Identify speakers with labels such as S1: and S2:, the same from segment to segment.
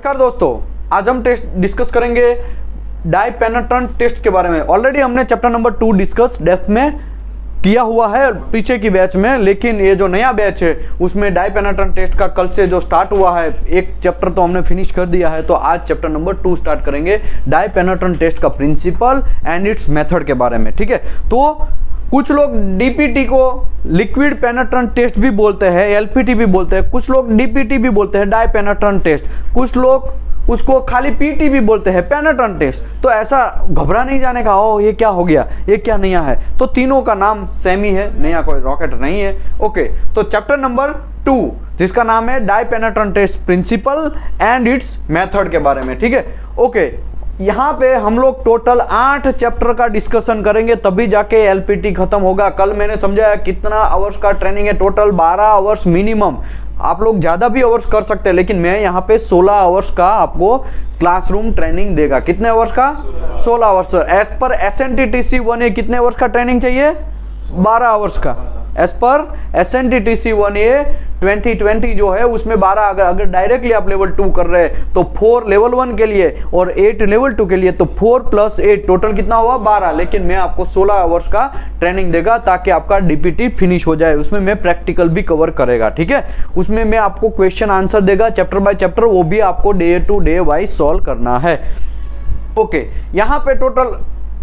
S1: नमस्कार दोस्तों, आज हम टेस्ट डिस्कस करेंगे डाई पेनेट्रेंट टेस्ट के बारे में। ऑलरेडी हमने चैप्टर नंबर 2 डिस्कस डेप्थ में किया हुआ है पीछे की बैच में, लेकिन ये जो नया बैच है उसमें डाई पेनेट्रेंट टेस्ट का कल से जो स्टार्ट हुआ है, एक चैप्टर तो हमने फिनिश कर दिया है, तो आज चैप्टर नंबर 2 स्टार्ट करेंगे डाई पेनेट्रेंट टेस्ट का प्रिंसिपल एंड इट्स मेथड के बारे में। ठीक है, तो कुछ लोग डीपीटी को लिक्विड पेनेट्रेंट टेस्ट भी बोलते हैं, एलपीटी भी बोलते हैं, कुछ लोग डीपीटी भी बोलते हैं डाई पेनेट्रेंट टेस्ट, कुछ लोग उसको खाली पीटी भी बोलते हैं पेनेट्रेंट टेस्ट। तो ऐसा घबरा नहीं जाने का, ओ ये क्या हो गया, ये क्या नया है, तो तीनों का नाम सेम ही है, नया कोई रॉकेट नहीं है। ओके, तो चैप्टर नंबर 2 जिसका नाम है dye penetrant test principle and its method के बारे में। ठीक है, ओके, यहाँ पे हम लोग टोटल 8 चैप्टर का डिस्कशन करेंगे, तभी जाके एलपीटी खत्म होगा। कल मैंने समझाया कितना आवर्स का ट्रेनिंग है, टोटल 12 आवर्स मिनिमम। आप लोग ज़्यादा भी आवर्स कर सकते हैं, लेकिन मैं यहाँ पे 16 आवर्स का आपको क्लासरूम ट्रेनिंग देगा। कितने आवर्स का? 16 hours. As per SNTTC 1A कितने आवर्स का ट्रेनिंग चाहिए? 12 आवर्स का। एज पर SNTTC 1A 2020 जो है उसमें 12, अगर डायरेक्टली आप लेवल 2 कर रहे हैं तो 4 लेवल 1 के लिए और 8 लेवल 2 के लिए, तो 4 + 8 टोटल कितना हुआ? 12। लेकिन मैं आपको 16 आवर्स का ट्रेनिंग देगा ताकि आपका डीपीटी फिनिश हो जाए। उसमें मैं प्रैक्टिकल भी कवर करेगा। ठीक है, उसमें मैं आपको क्वेश्चन आंसर देगा चैप्टर बाय चैप्टर, वो भी आपको day to day wise solve करना है। ओके, यहाँ पे टोटल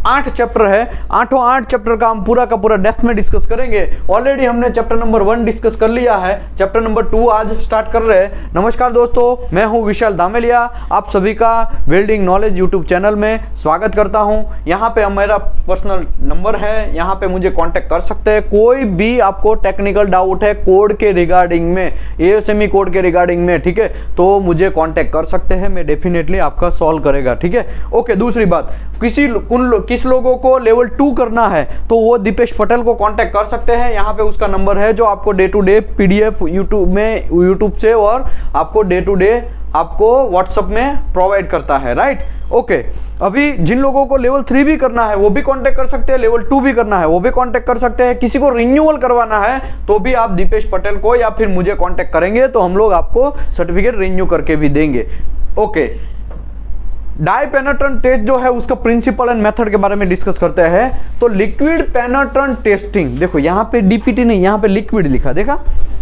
S1: 8 चैप्टर है, 8 चैप्टर का हम पूरा का पूरा डेप्थ में डिस्कस करेंगे। ऑलरेडी हमने चैप्टर नंबर 1 डिस्कस कर लिया है, चैप्टर नंबर 2 आज स्टार्ट कर रहे हैं। नमस्कार दोस्तों, मैं हूं विशाल दामेलिया, आप सभी का वेल्डिंग नॉलेज यूट्यूब चैनल में स्वागत करता हूं। यहां पे मेरा पर्सनल नंबर है, यहां पे मुझे कांटेक्ट कर सकते हैं। कोई भी आपको टेक्निकल डाउट है कोड के रिगार्डिंग में, ASME कोड के रिगार्डिंग में, ठीक है, तो मुझे कांटेक्ट कर सकते हैं, मैं डेफिनेटली आपका सॉल्व करेगा। ठीक है, ओके, दूसरी बात, किस लोगों को लेवल 2 करना है तो वो दीपेश पटेल को कांटेक्ट कर सकते हैं। यहाँ पे उसका नंबर है जो आपको day to day PDF YouTube से और आपको डे टू डे आपको व्हाट्सएप में प्रोवाइड करता है। राइट, ओके, अभी जिन लोगों को लेवल 3 भी करना है वो भी कांटेक्ट कर सकते हैं, लेवल 2 भी करना है वो भी कांटेक्ट कर सकते हैं। किसी को रिन्यूअल करवाना है तो भी आप दीपेश पटेल को या फिर मुझे कांटेक्ट करेंगे तो हम लोग आपको सर्टिफिकेट रिन्यू करके भी देंगे। ओके, डाई पेनेट्रेंट टेस्ट जो है उसका प्रिंसिपल एंड मेथड के बारे में डिस्कस करते हैं। तो लिक्विड पेनेट्रेंट टेस्टिंग, देखो यहाँ पे डीपीटी नहीं, यहाँ पे लिक्विड लिखा, देखा,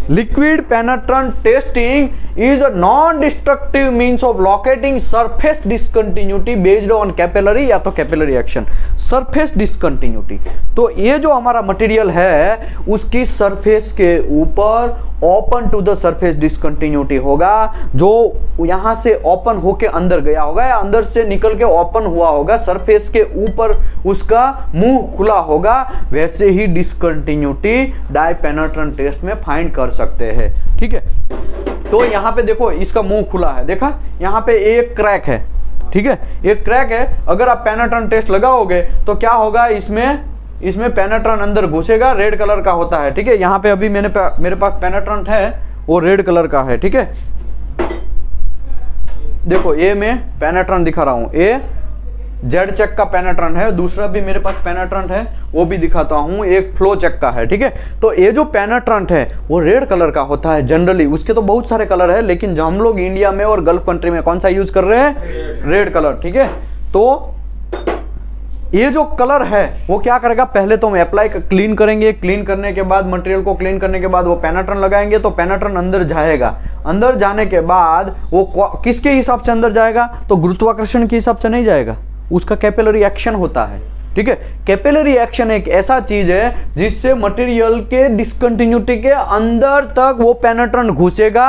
S1: liquid penetrant testing is a non destructive means of locating surface discontinuity based on capillary या तो कैपिलरी एक्शन। सरफेस डिसकंटिन्यूटी, तो ये जो हमारा मटेरियल है उसकी सरफेस के ऊपर open to the surface discontinuity होगा, जो यहां से ओपन होके अंदर गया होगा या अंदर से निकल के ओपन हुआ होगा, सरफेस के ऊपर उसका मुंह खुला होगा, वैसे ही डिसकंटिन्यूटी डाई पेनेट्रेंट टेस्ट में फाइंड कर सकते हैं। ठीक है, तो यहां पे देखो इसका मुंह खुला है, देखा, यहां पे एक क्रैक है। ठीक है, एक क्रैक है, अगर आप पेनेट्रेंट टेस्ट लगाओगे तो क्या होगा, इसमें पेनेट्रेंट अंदर घुसेगा, रेड कलर का होता है। ठीक है, यहाँ पे अभी मेरे पास पेनेट्रेंट है वो रेड कलर का है। ठीक है, देखो ये मैं पेनेट्रेंट दिखा रहा हूँ, ये जेड चेक का पेनेट्रेंट है, दूसरा भी मेरे पास पेनेट्रेंट है वो भी दिखाता हूँ, एक फ्लो चेक का है। ठीक है, तो ये जो पेनेट्रेंट है वो रेड कलर का होता है जनरली, उसके तो बहुत सारे कलर है, लेकिन हम लोग इंडिया में और गल्फ कंट्री में कौन सा यूज कर रहे हैं? Red colour. ठीक है, तो ये जो कलर है वो क्या करेगा, पहले तो हम अप्लाई क्लीन करेंगे, क्लीन करने के बाद मटेरियल को क्लीन करने के बाद वो पेनेट्रेंट लगाएंगे तो पेनेट्रेंट अंदर जाएगा। अंदर जाने के बाद वो किसके हिसाब से अंदर जाएगा, तो गुरुत्वाकर्षण के हिसाब से नहीं जाएगा, उसका कैपिलरी एक्शन होता है। ठीक है, कैपिलरी एक्शन एक ऐसा चीज है जिससे मटेरियल के डिसकंटिन्यूटी के अंदर तक वो पेनेट्रेंट घुसेगा,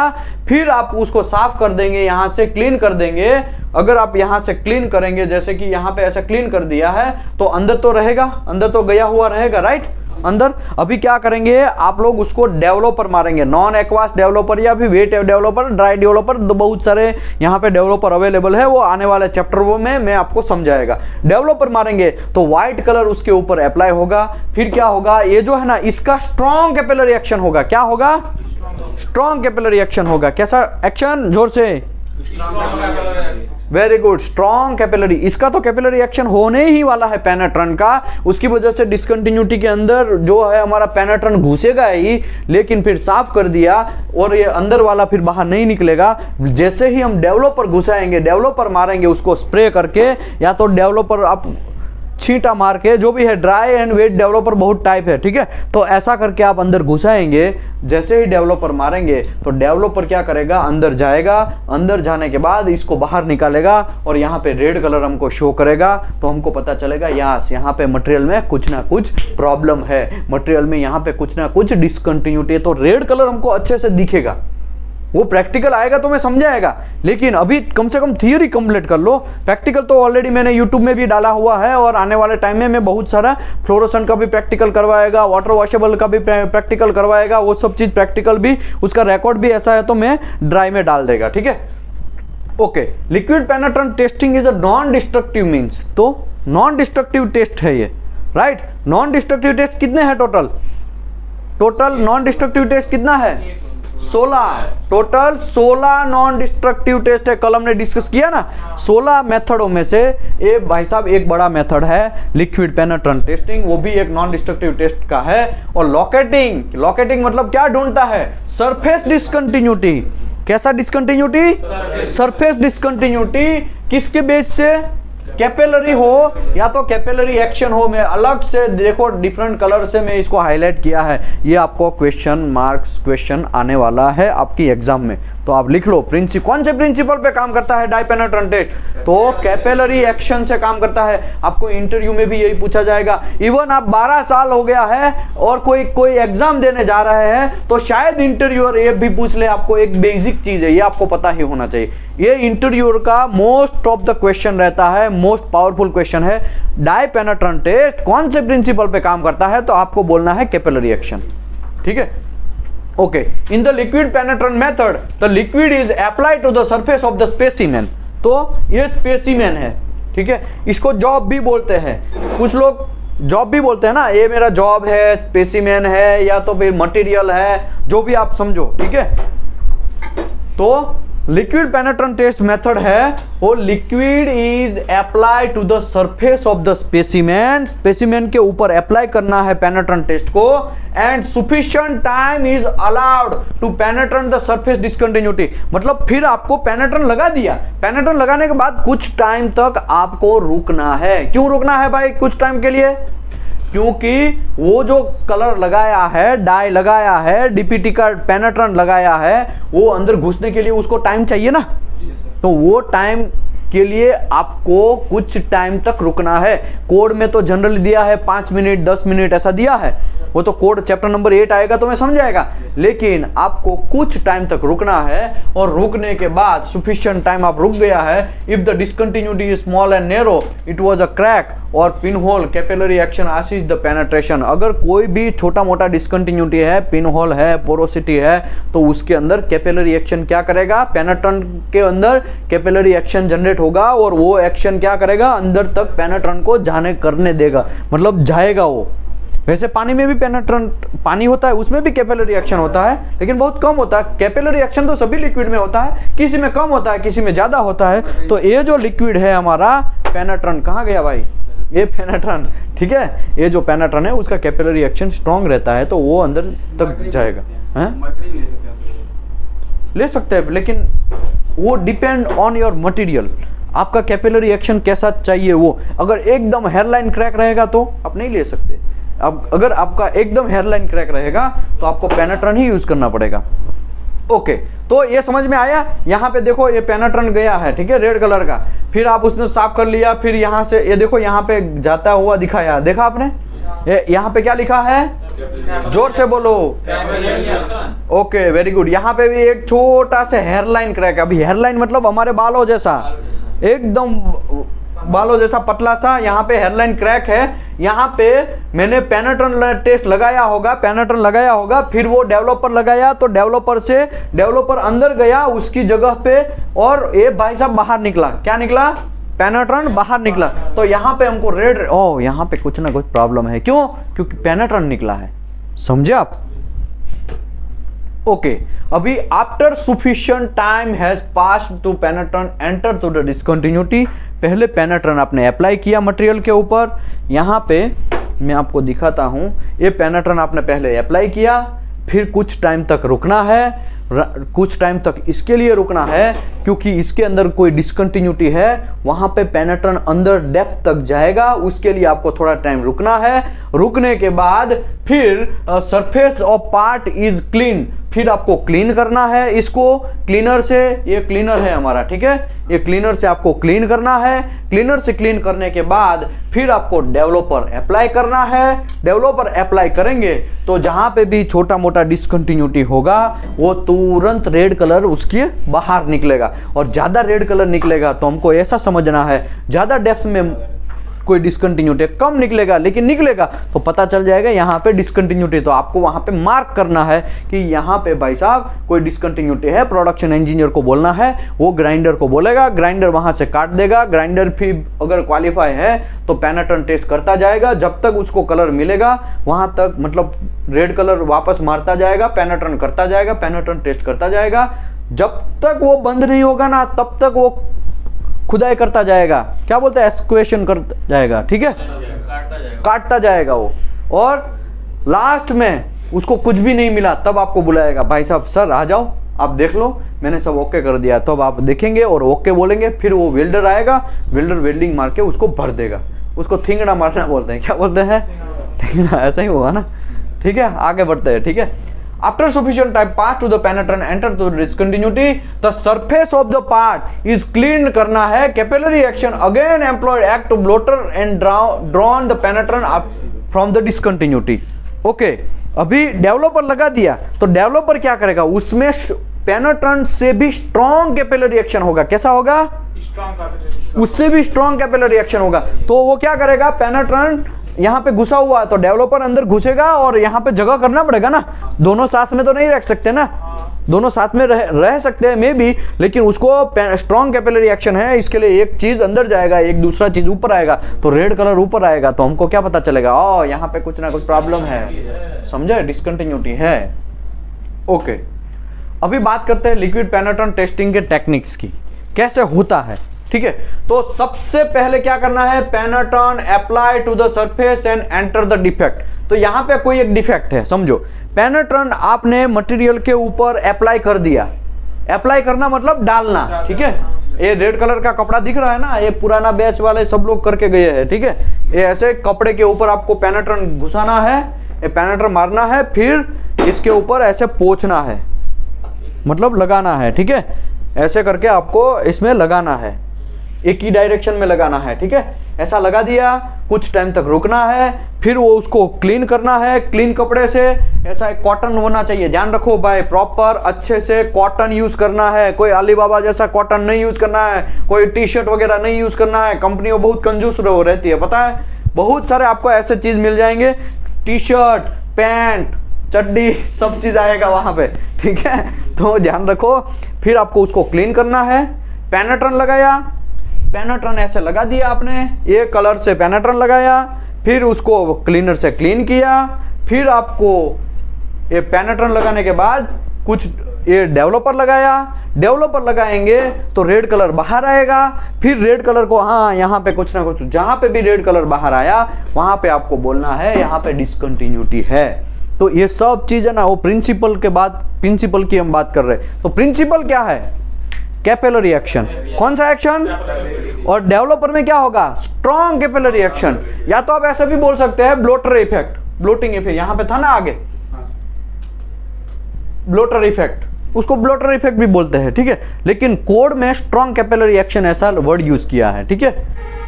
S1: फिर आप उसको साफ कर देंगे, यहां से क्लीन कर देंगे। अगर आप यहां से क्लीन करेंगे, जैसे कि यहां पे ऐसा क्लीन कर दिया है, तो अंदर तो रहेगा, अंदर तो गया हुआ रहेगा। राइट, अंदर अभी क्या करेंगे आप लोग, उसको डेवलपर मारेंगे, नॉन एक्वास डेवलपर या फिर वेट डेवलपर, ड्राई डेवलपर, बहुत सारे यहाँ पे डेवलपर अवेलेबल है, वो आने वाले चैप्टर वो में आपको समझाएगा। डेवलपर मारेंगे तो व्हाइट कलर उसके ऊपर अप्लाई होगा, फिर क्या होगा, ये जो है ना इसका स्ट्रॉन्ग कैपिलरी एक्शन होगा। क्या होगा? स्ट्रॉन्ग कैपिलरी एक्शन होगा। कैसा एक्शन? जोर से, वेरी गुड, स्ट्रॉन्ग कैपिलरी। इसका तो कैपिलरी एक्शन होने ही वाला है पेनेट्रन का, उसकी वजह से डिस्कंटिन्यूटी के अंदर जो है हमारा पेनेट्रन घुसेगा ही, लेकिन फिर साफ कर दिया और ये अंदर वाला फिर बाहर नहीं निकलेगा। जैसे ही हम डेवलपर घुसाएंगे, डेवलपर मारेंगे उसको स्प्रे करके, या तो डेवलपर आप छींटा मार के, जो भी है, ड्राई एंड वेट डेवलपर बहुत टाइप है, ठीक है। तो ऐसा करके आप अंदर घुसाएंगे, जैसे ही डेवलपर मारेंगे तो डेवलपर क्या करेगा, अंदर जाएगा, अंदर जाने के बाद इसको बाहर निकालेगा और यहाँ पे रेड कलर हमको शो करेगा, तो हमको पता चलेगा यहाँ पे मटेरियल में कुछ ना कुछ प्रॉब्लम है, मटेरियल में यहाँ पे कुछ ना कुछ डिसकंटिन्यूटी है। तो रेड कलर हमको अच्छे से दिखेगा, वो प्रैक्टिकल आएगा तो मैं समझाएगा, लेकिन अभी कम से कम थियरी कंप्लीट कर लो। प्रैक्टिकल तो ऑलरेडी मैंने यूट्यूब में भी डाला हुआ है और आने वाले टाइम में मैं बहुत सारा फ्लोरोसेंट का भी प्रैक्टिकल करवाएगा, वाटर वॉशेबल का भी प्रैक्टिकल करवाएगा, वो सब चीज प्रैक्टिकल भी, उसका रिकॉर्ड भी ऐसा है तो मैं ड्राई में डाल देगा, ठीक है। Okay, liquid penetrant testing is a non destructive means, तो नॉन डिस्ट्रक्टिव टेस्ट है ये, राइट। नॉन डिस्ट्रक्टिव टेस्ट कितने हैं total? Total non destructive test कितना है? 16। टोटल 16 नॉन डिस्ट्रक्टिव टेस्ट है। कल हमने डिस्कस किया ना, 16 मेथडों में से ये भाई साहब एक बड़ा मेथड है लिक्विड पेनेट्रेंट टेस्टिंग, वो भी एक नॉन डिस्ट्रक्टिव टेस्ट का है। और लॉकेटिंग, लॉकेटिंग मतलब क्या ढूंढता है? Surface discontinuity. कैसा डिस्कंटिन्यूटी? Surface discontinuity. किसके बेस से? कैपिलरी हो या तो कैपिलरी एक्शन हो। मैं अलग से देखो डिफरेंट कलर से मैं इसको हाईलाइट किया है, ये आपको क्वेश्चन आने वाला है आपकी एग्जाम में, तो आप लिख लो। कौन से प्रिंसिपल पे काम करता है डाई पेनेट्रेंट टेस्ट? तो कैपिलरी एक्शन से काम करता है। आपको इंटरव्यू में भी यही पूछा जाएगा। इवन आप 12 साल हो गया है और कोई एग्जाम देने जा रहे हैं तो शायद इंटरव्यूअर ये भी पूछ ले आपको, एक बेसिक चीज है, ये आपको पता ही होना चाहिए। ये इंटरव्यूअर का मोस्ट ऑफ द क्वेश्चन रहता है, मोस्ट पावरफुल क्वेश्चन है। डाई पेनेट्रेंट टेस्ट कौन से प्रिंसिपल पे काम करता है? तो आपको बोलना है कैपिलरी एक्शन, ठीक है। Okay, in the liquid penetrant method the liquid is applied to the surface of the specimen. तो ये स्पेसिमेन है, ठीक है। इसको जॉब भी बोलते हैं, कुछ लोग जॉब भी बोलते हैं ना, ये मेरा जॉब है, स्पेसिमेन है, या तो फिर मटेरियल है, जो भी आप समझो, ठीक है। तो लिक्विड पेनेट्रेंट टेस्ट मेथड है वो liquid is apply to the surface of the specimen, specimen के ऊपर अप्लाई करना है पेनेट्रेंट टेस्ट को, and sufficient time is allowed to penetrate the surface discontinuity. मतलब फिर आपको पेनेट्रेंट लगा दिया, पेनेट्रेंट लगाने के बाद कुछ टाइम तक आपको रुकना है। क्यों रुकना है भाई कुछ टाइम के लिए? क्योंकि वो जो कलर लगाया है, डाई लगाया है, डीपीटी का पेनेट्रेंट लगाया है, वो अंदर घुसने के लिए उसको टाइम चाहिए ना, तो वो टाइम के लिए आपको कुछ टाइम तक रुकना है। कोड में तो जनरली दिया है 5 मिनट 10 मिनट ऐसा दिया है, वो तो कोड चैप्टर नंबर 8 आएगा तो मैं समझाएगा, लेकिन आपको कुछ टाइम तक रुकना है। और रुकने के बाद सफिशिएंट टाइम आप रुक गया है, if the discontinuity is small and narrow it was a crack और pinhole capillary action assist the penetration. अगर कोई भी छोटा मोटा डिस्कंटिन्यूटी है, पिन होल है, पोरोसिटी है, तो उसके अंदर कैपिलरी एक्शन क्या करेगा? पेनेट्रेंट के अंदर कैपिलरी एक्शन जनरेट होगा और वो एक्शन क्या करेगा? अंदर तक पेनेट्रेंट को जाने करने देगा, मतलब जाएगा वो। वैसे पानी में भी पेनेट्रेंट पानी होता है, उसमें भी कैपिलरी एक्शन होता है, लेकिन बहुत कम होता है। कैपिलरी एक्शन तो सभी लिक्विड में होता है, किसी में कम होता है, किसी में ज्यादा होता है। तो ये जो लिक्विड है हमारा पेनेट्रेंट, कहाँ गया भाई? ये पेनेट्रेंट, ठीक है। ये जो पेनेट्रेंट है उसका कैपिलरी एक्शन स्ट्रांग रहता है, तो वो अंदर तक जाएगा। ले सकते हैं, लेकिन वो डिपेंड ऑन योर मटेरियल, आपका कैपिलरी एक्शन कैसा चाहिए। वो अगर एकदम हेयरलाइन क्रैक रहेगा तो आप नहीं ले सकते। अब अगर आपका एकदम हेयरलाइन क्रैक रहेगा तो आपको पेनेट्रेंट ही यूज करना पड़ेगा। ओके, तो ये समझ में आया। यहाँ पे देखो ये पेनेट्रेंट गया है, ठीक है, रेड कलर का, फिर आप उसने साफ कर लिया, फिर यहाँ से ये देखो यहाँ पे जाता हुआ दिखाया, देखा आपने? यहाँ पे क्या लिखा है? जोर से बोलो। Okay, very good. यहाँ पे भी एक छोटा सा हेयरलाइन क्रैक है। अभी हेयरलाइन मतलब हमारे बालों जैसा, एकदम बालों जैसा पतला सा, यहाँ पे हेयरलाइन क्रैक है। यहाँ पे मैंने पेनेट्रेंट टेस्ट लगाया होगा, पेनेट्रेंट लगाया होगा, फिर वो डेवलपर लगाया, तो डेवलपर से डेवलपर अंदर गया उसकी जगह पे, और ये भाई साहब बाहर निकला। क्या निकला? पेनेट्रेंट बाहर निकला। तो यहाँ पे हमको रेड, ओ यहाँ पे कुछ ना कुछ प्रॉब्लम है। क्यों? क्योंकि पेनेट्रेंट निकला है। समझे आप? ओके, अभी after sufficient time has passed to penetrant enter to the discontinuity, पहले पेनिट्रेंट आपने अप्लाई किया मटेरियल के ऊपर, यहाँ पे मैं आपको दिखाता हूँ, ये पेनिट्रेंट आपने पहले अप्लाई किया, फिर कुछ टाइम तक रुकना है, कुछ टाइम तक इसके लिए रुकना है क्योंकि इसके अंदर कोई डिस्कंटिन्यूटी है, वहां पे पेनिट्रेंट अंदर डेप्थ तक जाएगा, उसके लिए आपको थोड़ा टाइम रुकना है। रुकने के बाद फिर surface of part is clean, फिर आपको क्लीन करना है इसको क्लीनर से, ये क्लीनर है हमारा, ठीक है, ये क्लीनर से आपको क्लीन करना है। क्लीनर से क्लीन करने के बाद फिर आपको डेवलपर अप्लाई करना है। डेवलपर अप्लाई करेंगे तो जहां पे भी छोटा मोटा डिस्कंटिन्यूटी होगा वो तुरंत रेड कलर उसके बाहर निकलेगा, और ज्यादा रेड कलर निकलेगा तो हमको ऐसा समझना है ज्यादा डेप्थ में कोई डिस्कंटिन्यूटी, कम निकलेगा लेकिन निकलेगा तो पता चल जाएगा यहाँ पे डिस्कंटिन्यूटी, तो आपको वहाँ पे मार्क करना है कि यहाँ पे भाई साहब कोई डिस्कंटिन्यूटी है। प्रोडक्शन इंजीनियर को बोलना है, वो ग्राइंडर को बोलेगा, ग्राइंडर वहाँ से काट देगा। ग्राइंडर फिर अगर क्वालिफाई है तो पेनिट्रेंट टेस्ट करता जाएगा, जब तक उसको कलर मिलेगा वहाँ तक, मतलब रेड कलर वापस मारता जाएगा, पेनिट्रेंट करता जाएगा, पेनिट्रेंट टेस्ट करता जाएगा। जब तक वो बंद नहीं होगा ना तब तक वो खुदाई करता जाएगा, क्या बोलते हैं, एक्सक्वेशन करता जाएगा, ठीक है, काटता जाएगा वो, और लास्ट में उसको कुछ भी नहीं मिला तब आपको बुलाएगा, भाई साहब सर आ जाओ आप देख लो मैंने सब ओके कर दिया, तब आप देखेंगे और ओके बोलेंगे। फिर वो वेल्डर आएगा, वेल्डर वेल्डिंग मार के उसको भर देगा, उसको थिंगड़ा मारना बोलते हैं, क्या बोलते हैं, थिंगड़ा, ऐसा ही हुआ ना, ठीक है, आगे बढ़ते हैं, ठीक है। After sufficient time pass to the penetrant enter to discontinuity, the surface of the part is cleaned करना है। Capillary action again employed act to blotter and drawn the penetrant up from the discontinuity. Okay, अभी developer लगा दिया तो developer क्या करेगा, उसमें पेनिट्रेंट से भी स्ट्रॉन्ग कैपिलरी एक्शन होगा। कैसा होगा, उससे भी स्ट्रॉन्ग कैपिलरी एक्शन होगा। तो वो क्या करेगा, पेनिट्रेंट यहाँ पे घुसा हुआ है तो डेवलपर अंदर घुसेगा और यहाँ पे जगह करना पड़ेगा ना, दोनों साथ में तो नहीं रख सकते ना, दोनों साथ में रह सकते हैं मे भी, लेकिन उसको स्ट्रॉन्ग कैपिलरी एक्शन है, इसके लिए एक चीज अंदर जाएगा, एक दूसरा चीज ऊपर आएगा, तो रेड कलर ऊपर आएगा तो हमको क्या पता चलेगा, ओ यहाँ पे कुछ ना कुछ प्रॉब्लम है, समझे, डिस्कंटिन्यूटी है। ओके, अभी बात करते हैं लिक्विड पेनिट्रेंट टेस्टिंग के टेक्निक्स की, कैसे होता है, ठीक है। तो सबसे पहले क्या करना है, penetrant apply to the surface and enter the defect. तो यहां पे कोई एक डिफेक्ट है, समझो, पेनिट्रेंट आपने मटेरियल के ऊपर अप्लाई कर दिया, अप्लाई करना मतलब डालना, ठीक है। ये रेड कलर का कपड़ा दिख रहा है ना, ये पुराना बैच वाले सब लोग करके गए हैं, ठीक है। ये ऐसे कपड़े के ऊपर आपको पेनिट्रेंट घुसाना है, ये पेनिट्रेंट मारना है, फिर इसके ऊपर ऐसे पोंछना है, मतलब लगाना है, ठीक है, ऐसे करके आपको इसमें लगाना है, एक ही डायरेक्शन में लगाना है, ठीक है। ऐसा लगा दिया, कुछ टाइम तक रुकना है, फिर वो उसको क्लीन करना है, क्लीन कपड़े से, ऐसा एक कॉटन होना चाहिए, ध्यान रखो भाई, प्रॉपर अच्छे से कॉटन यूज करना है, कोई अलीबाबा जैसा कॉटन नहीं यूज करना है, कोई टी शर्ट वगैरह नहीं यूज करना है। कंपनियों बहुत कंजूस रहती है, पता है, बहुत सारे आपको ऐसे चीज मिल जाएंगे, टी शर्ट, पैंट, चड्डी, सब चीज आएगा वहां पे, ठीक है, तो ध्यान रखो। फिर आपको उसको क्लीन करना है, पेनिट्रेंट लगाया, पेनिट्रेंट ऐसे लगा दिया आपने, ये कलर से पेनिट्रेंट लगाया, फिर उसको क्लीनर से क्लीन किया, फिर आपको ये पेनिट्रेंट लगाने के बाद कुछ ये डेवलपर लगाया, डेवलपर लगाएंगे तो रेड कलर बाहर आएगा, फिर रेड कलर को, हाँ यहाँ पे कुछ ना कुछ, जहां पे भी रेड कलर बाहर आया वहां पे आपको बोलना है यहाँ पे डिस्कंटिन्यूटी है। तो ये सब चीज है ना, वो प्रिंसिपल के बाद, प्रिंसिपल की हम बात कर रहे हैं, तो प्रिंसिपल क्या है, कैपिलरी एक्शन, कौन सा एक्शन, और डेवलपर में क्या होगा, स्ट्रॉन्ग कैपिलरी एक्शन, या तो आप ऐसा भी बोल सकते हैं ब्लोटर इफेक्ट, ब्लोटिंग इफेक्ट, यहां पे था ना आगे ब्लोटर इफेक्ट, उसको ब्लोटर इफेक्ट भी बोलते हैं, ठीक है, लेकिन कोड में स्ट्रॉन्ग कैपिलरी एक्शन ऐसा वर्ड यूज किया है, ठीक है,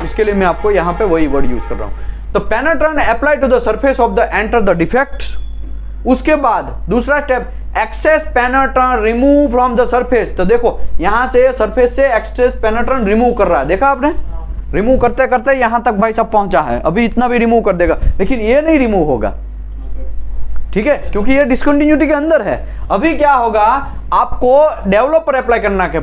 S1: इसके लिए मैं आपको यहां पे वही वर्ड यूज कर रहा हूं। तो penetrant apply to the surface of the enter the defects, उसके बाद दूसरा step, excess penetrant remove from the surface. तो देखो यहां से सरफेस से एक्सेस पेनिट्रेंट रिमूव कर रहा है, देखा आपने, रिमूव करते करते यहां तक भाई सब पहुंचा है, अभी इतना भी रिमूव कर देगा, लेकिन ये नहीं रिमूव होगा, ठीक है, क्योंकि ये डिस्कंटिन्यूटी के अंदर है। अभी क्या होगा, आपको डेवलपर अप्लाई करना के,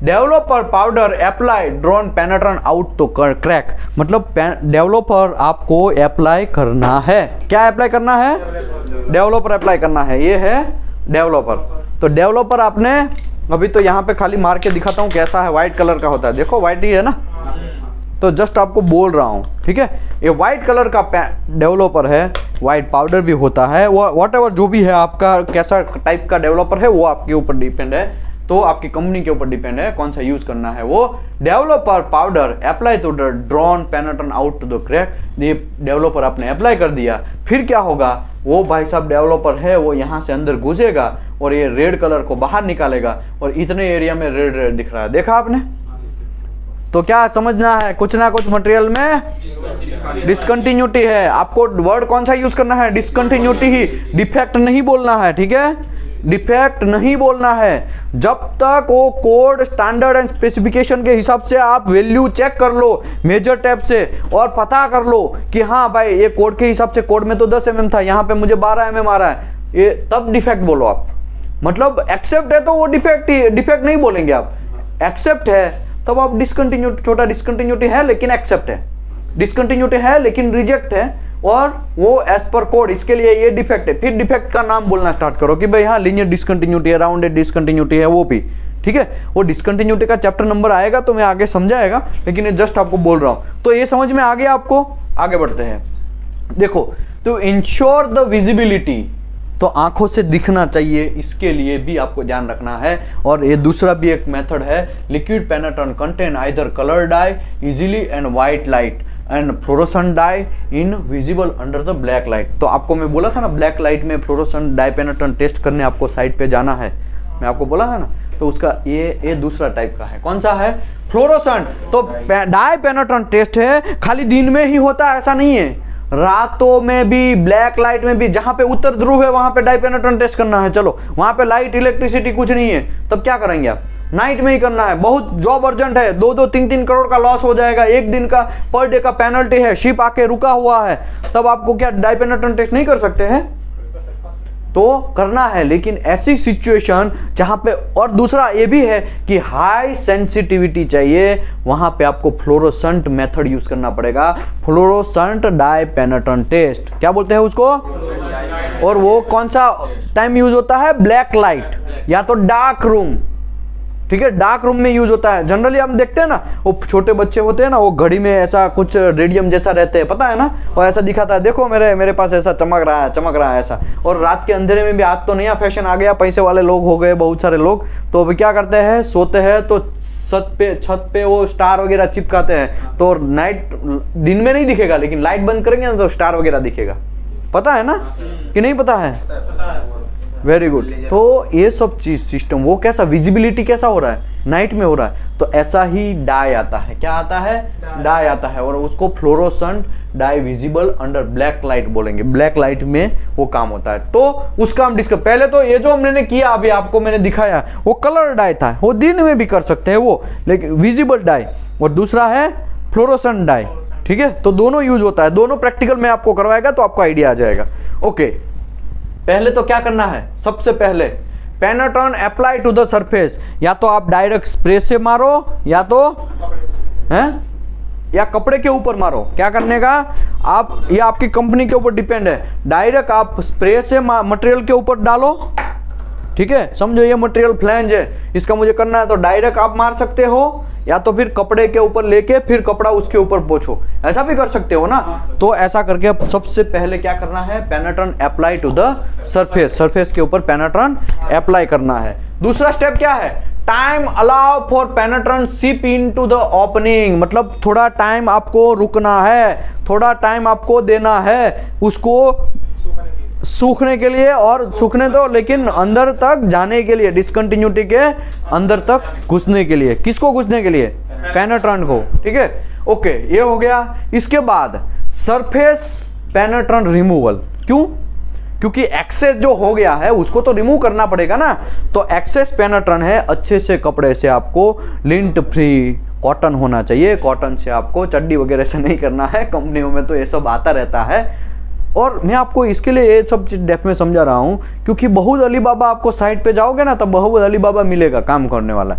S1: developer powder apply drawn penetrant out तो क्रैक, मतलब डेवलपर आपको अप्लाई करना है, क्या अप्लाई करना है, डेवलपर अप्लाई करना है, ये है डेवलपर। तो डेवलपर आपने अभी तो यहाँ पे खाली मार के दिखाता हूँ कैसा है, व्हाइट कलर का होता है, देखो व्हाइट ही है ना, तो जस्ट आपको बोल रहा हूँ, ठीक है। ये व्हाइट कलर का डेवलपर है, व्हाइट पाउडर भी होता है, वो व्हाटएवर जो भी है आपका कैसा टाइप का डेवलपर है वो आपके ऊपर डिपेंड है, तो आपकी कंपनी के ऊपर डिपेंड है कौन सा यूज करना है। वो developer powder apply to the drawn pattern out to the crack, ये डेवलपर आपने अप्लाई कर दिया, फिर क्या होगा, वो भाई साहब डेवलपर है वो यहाँ से अंदर घुसेगा और ये रेड कलर को बाहर निकालेगा और इतने एरिया में रेड रेड दिख रहा है, देखा आपने। तो क्या समझना है, कुछ ना कुछ मटेरियल में डिसकंटिन्यूटी है। आपको वर्ड कौन सा यूज करना है, डिसकंटिन्यूटी ही, डिफेक्ट नहीं बोलना है, ठीक है, डिफेक्ट नहीं बोलना है। जब तक वो कोड स्टैंडर्ड एंड स्पेसिफिकेशन के हिसाब से आप वैल्यू चेक कर लो मेजर टैब से और पता कर लो कि हाँ भाई ये कोड के हिसाब से, कोड में तो 10 mm था, यहाँ पे मुझे 12 mm आ रहा है, ये तब डिफेक्ट बोलो आप। मतलब एक्सेप्ट है तो वो डिफेक्ट नहीं बोलेंगे आप, एक्सेप्ट है तब आप डिसकंटिन्यूटी, छोटा डिसकंटिन्यूटी है लेकिन एक्सेप्ट है, डिसकंटिन्यूटी है लेकिन रिजेक्ट है और वो एज पर कोड, इसके लिए ये डिफेक्ट है। फिर डिफेक्ट का नाम बोलना स्टार्ट करो कि भाई हाँ लीनियर डिसकंटिन्यूटी है, राउंडेड डिसकंटिन्यूटी है, वो भी ठीक है। वो डिसकंटिन्यूटी का चैप्टर नंबर आएगा तो मैं आगे समझाएगा, लेकिन ये जस्ट आपको बोल रहा हूं। तो ये समझ में आ गया आपको, आगे बढ़ते हैं। देखो, तो इंश्योर द विजिबिलिटी, तो आंखों से दिखना चाहिए, इसके लिए भी आपको ध्यान रखना है। और ये दूसरा भी एक मेथड है, liquid penetrant contain either colour dye easily and white light and fluorescent dye in visible under the black light. तो आपको मैं बोला था ना ब्लैक लाइट में फ्लोरोसेंट डाई पेनेट्रेंट टेस्ट करने आपको साइट पे जाना है, मैं आपको बोला था ना। तो उसका ये दूसरा टाइप का है, कौन सा है, फ्लोरोसेंट। तो डाई पेनेट्रेंट टेस्ट है, खाली दिन में ही होता है ऐसा नहीं है, रातों में भी, ब्लैक लाइट में भी। जहां पे उत्तर ध्रुव है वहां पे डाई पेनेट्रेंट टेस्ट करना है, चलो वहां पे लाइट इलेक्ट्रिसिटी कुछ नहीं है, तब क्या करेंगे आप, नाइट में ही करना है। बहुत जॉब अर्जेंट है, 2-3 करोड़ का लॉस हो जाएगा, एक दिन का पर डे का पेनल्टी है, शिप आके रुका हुआ है, तब आपको क्या डाई पेनेट्रेंट टेस्ट नहीं कर सकते हैं, तो करना है। लेकिन ऐसी सिचुएशन जहां पे, और दूसरा ये भी है कि हाई सेंसिटिविटी चाहिए, वहां पे आपको फ्लोरोसेंट मेथड यूज करना पड़ेगा, फ्लोरोसेंट डाई पेनेट्रेंट टेस्ट, क्या बोलते हैं उसको। और वो कौन सा टाइम यूज होता है, ब्लैक लाइट या तो डार्क रूम, ठीक है, डार्क रूम में यूज होता है। जनरली हम देखते हैं ना, वो छोटे बच्चे होते हैं ना, वो घड़ी में ऐसा कुछ रेडियम जैसा रहते हैं, पता है ना, और ऐसा दिखाता है, देखो मेरे पास ऐसा चमक रहा है ऐसा। और रात के अंधेरे में भी, आज तो नया फैशन आ गया, पैसे वाले लोग हो गए बहुत सारे लोग, तो अभी क्या करते हैं, सोते हैं तो छत पे वो स्टार वगैरह चिपकाते हैं, तो नाइट, दिन में नहीं दिखेगा लेकिन लाइट बंद करेंगे ना तो स्टार वगैरह दिखेगा, पता है ना कि नहीं पता है, वेरी गुड। तो ये सब चीज सिस्टम, वो कैसा, विजिबिलिटी कैसा हो रहा है, नाइट में हो रहा है, तो ऐसा ही डाई आता है, क्या आता है, डाई आता है, और उसको fluorescent dye visible under black light बोलेंगे, ब्लैक लाइट में वो काम होता है। तो उसका हम डिस्कस, पहले तो ये जो हमने किया अभी आपको मैंने दिखाया वो कलर डाई था, वो दिन में भी कर सकते हैं वो, लेकिन विजिबल डाई, और दूसरा है फ्लोरोसेंट डाई, ठीक है। तो दोनों यूज होता है, दोनों प्रैक्टिकल में आपको करवाएगा तो आपको आइडिया आ जाएगा। ओके, पहले तो क्या करना है, सबसे पहले penetrant apply to the surface, या तो आप डायरेक्ट स्प्रे से मारो या तो हैं या कपड़े के ऊपर मारो, क्या करने का आप, ये आपकी कंपनी के ऊपर डिपेंड है। डायरेक्ट आप स्प्रे से मटेरियल के ऊपर डालो, ठीक है, समझो ये मटेरियल फ्लैंज है, इसका मुझे करना है, तो डायरेक्ट आप मार सकते हो, या तो फिर कपड़े के ऊपर लेके फिर कपड़ा उसके ऊपर पोंछो, ऐसा भी कर सकते हो ना। तो ऐसा करके सबसे पहले क्या करना है, penetrant apply to the surface, surface के ऊपर पेनेट्रेंट अप्लाई करना है। दूसरा स्टेप क्या है, टाइम अलाउ फॉर पेनेट्रेंट सीप इनटू द ओपनिंग, मतलब थोड़ा टाइम आपको रुकना है, थोड़ा टाइम आपको देना है उसको सूखने के लिए, और सूखने दो लेकिन अंदर तक जाने के लिए, डिसकंटिन्यूटी के अंदर तक घुसने के लिए, किसको घुसने के लिए, पेनेट्रेंट को, ठीक है। ओके, ये हो गया। इसके बाद सरफेस पेनेट्रेंट रिमूवल, क्यों, क्योंकि एक्सेस जो हो गया है उसको तो रिमूव करना पड़ेगा ना। तो एक्सेस पेनेट्रेंट है, अच्छे से कपड़े से आपको लिंट फ्री कॉटन होना चाहिए, कॉटन से आपको, चड्डी वगैरह से नहीं करना है, कंपनियों में तो ये सब आता रहता है। और मैं आपको इसके लिए ये सब चीज डेप्थ में समझा रहा हूँ, क्योंकि बहुत अली बाबा आपको साइट पे जाओगे ना, तो बहुत अली बाबा मिलेगा काम करने वाला।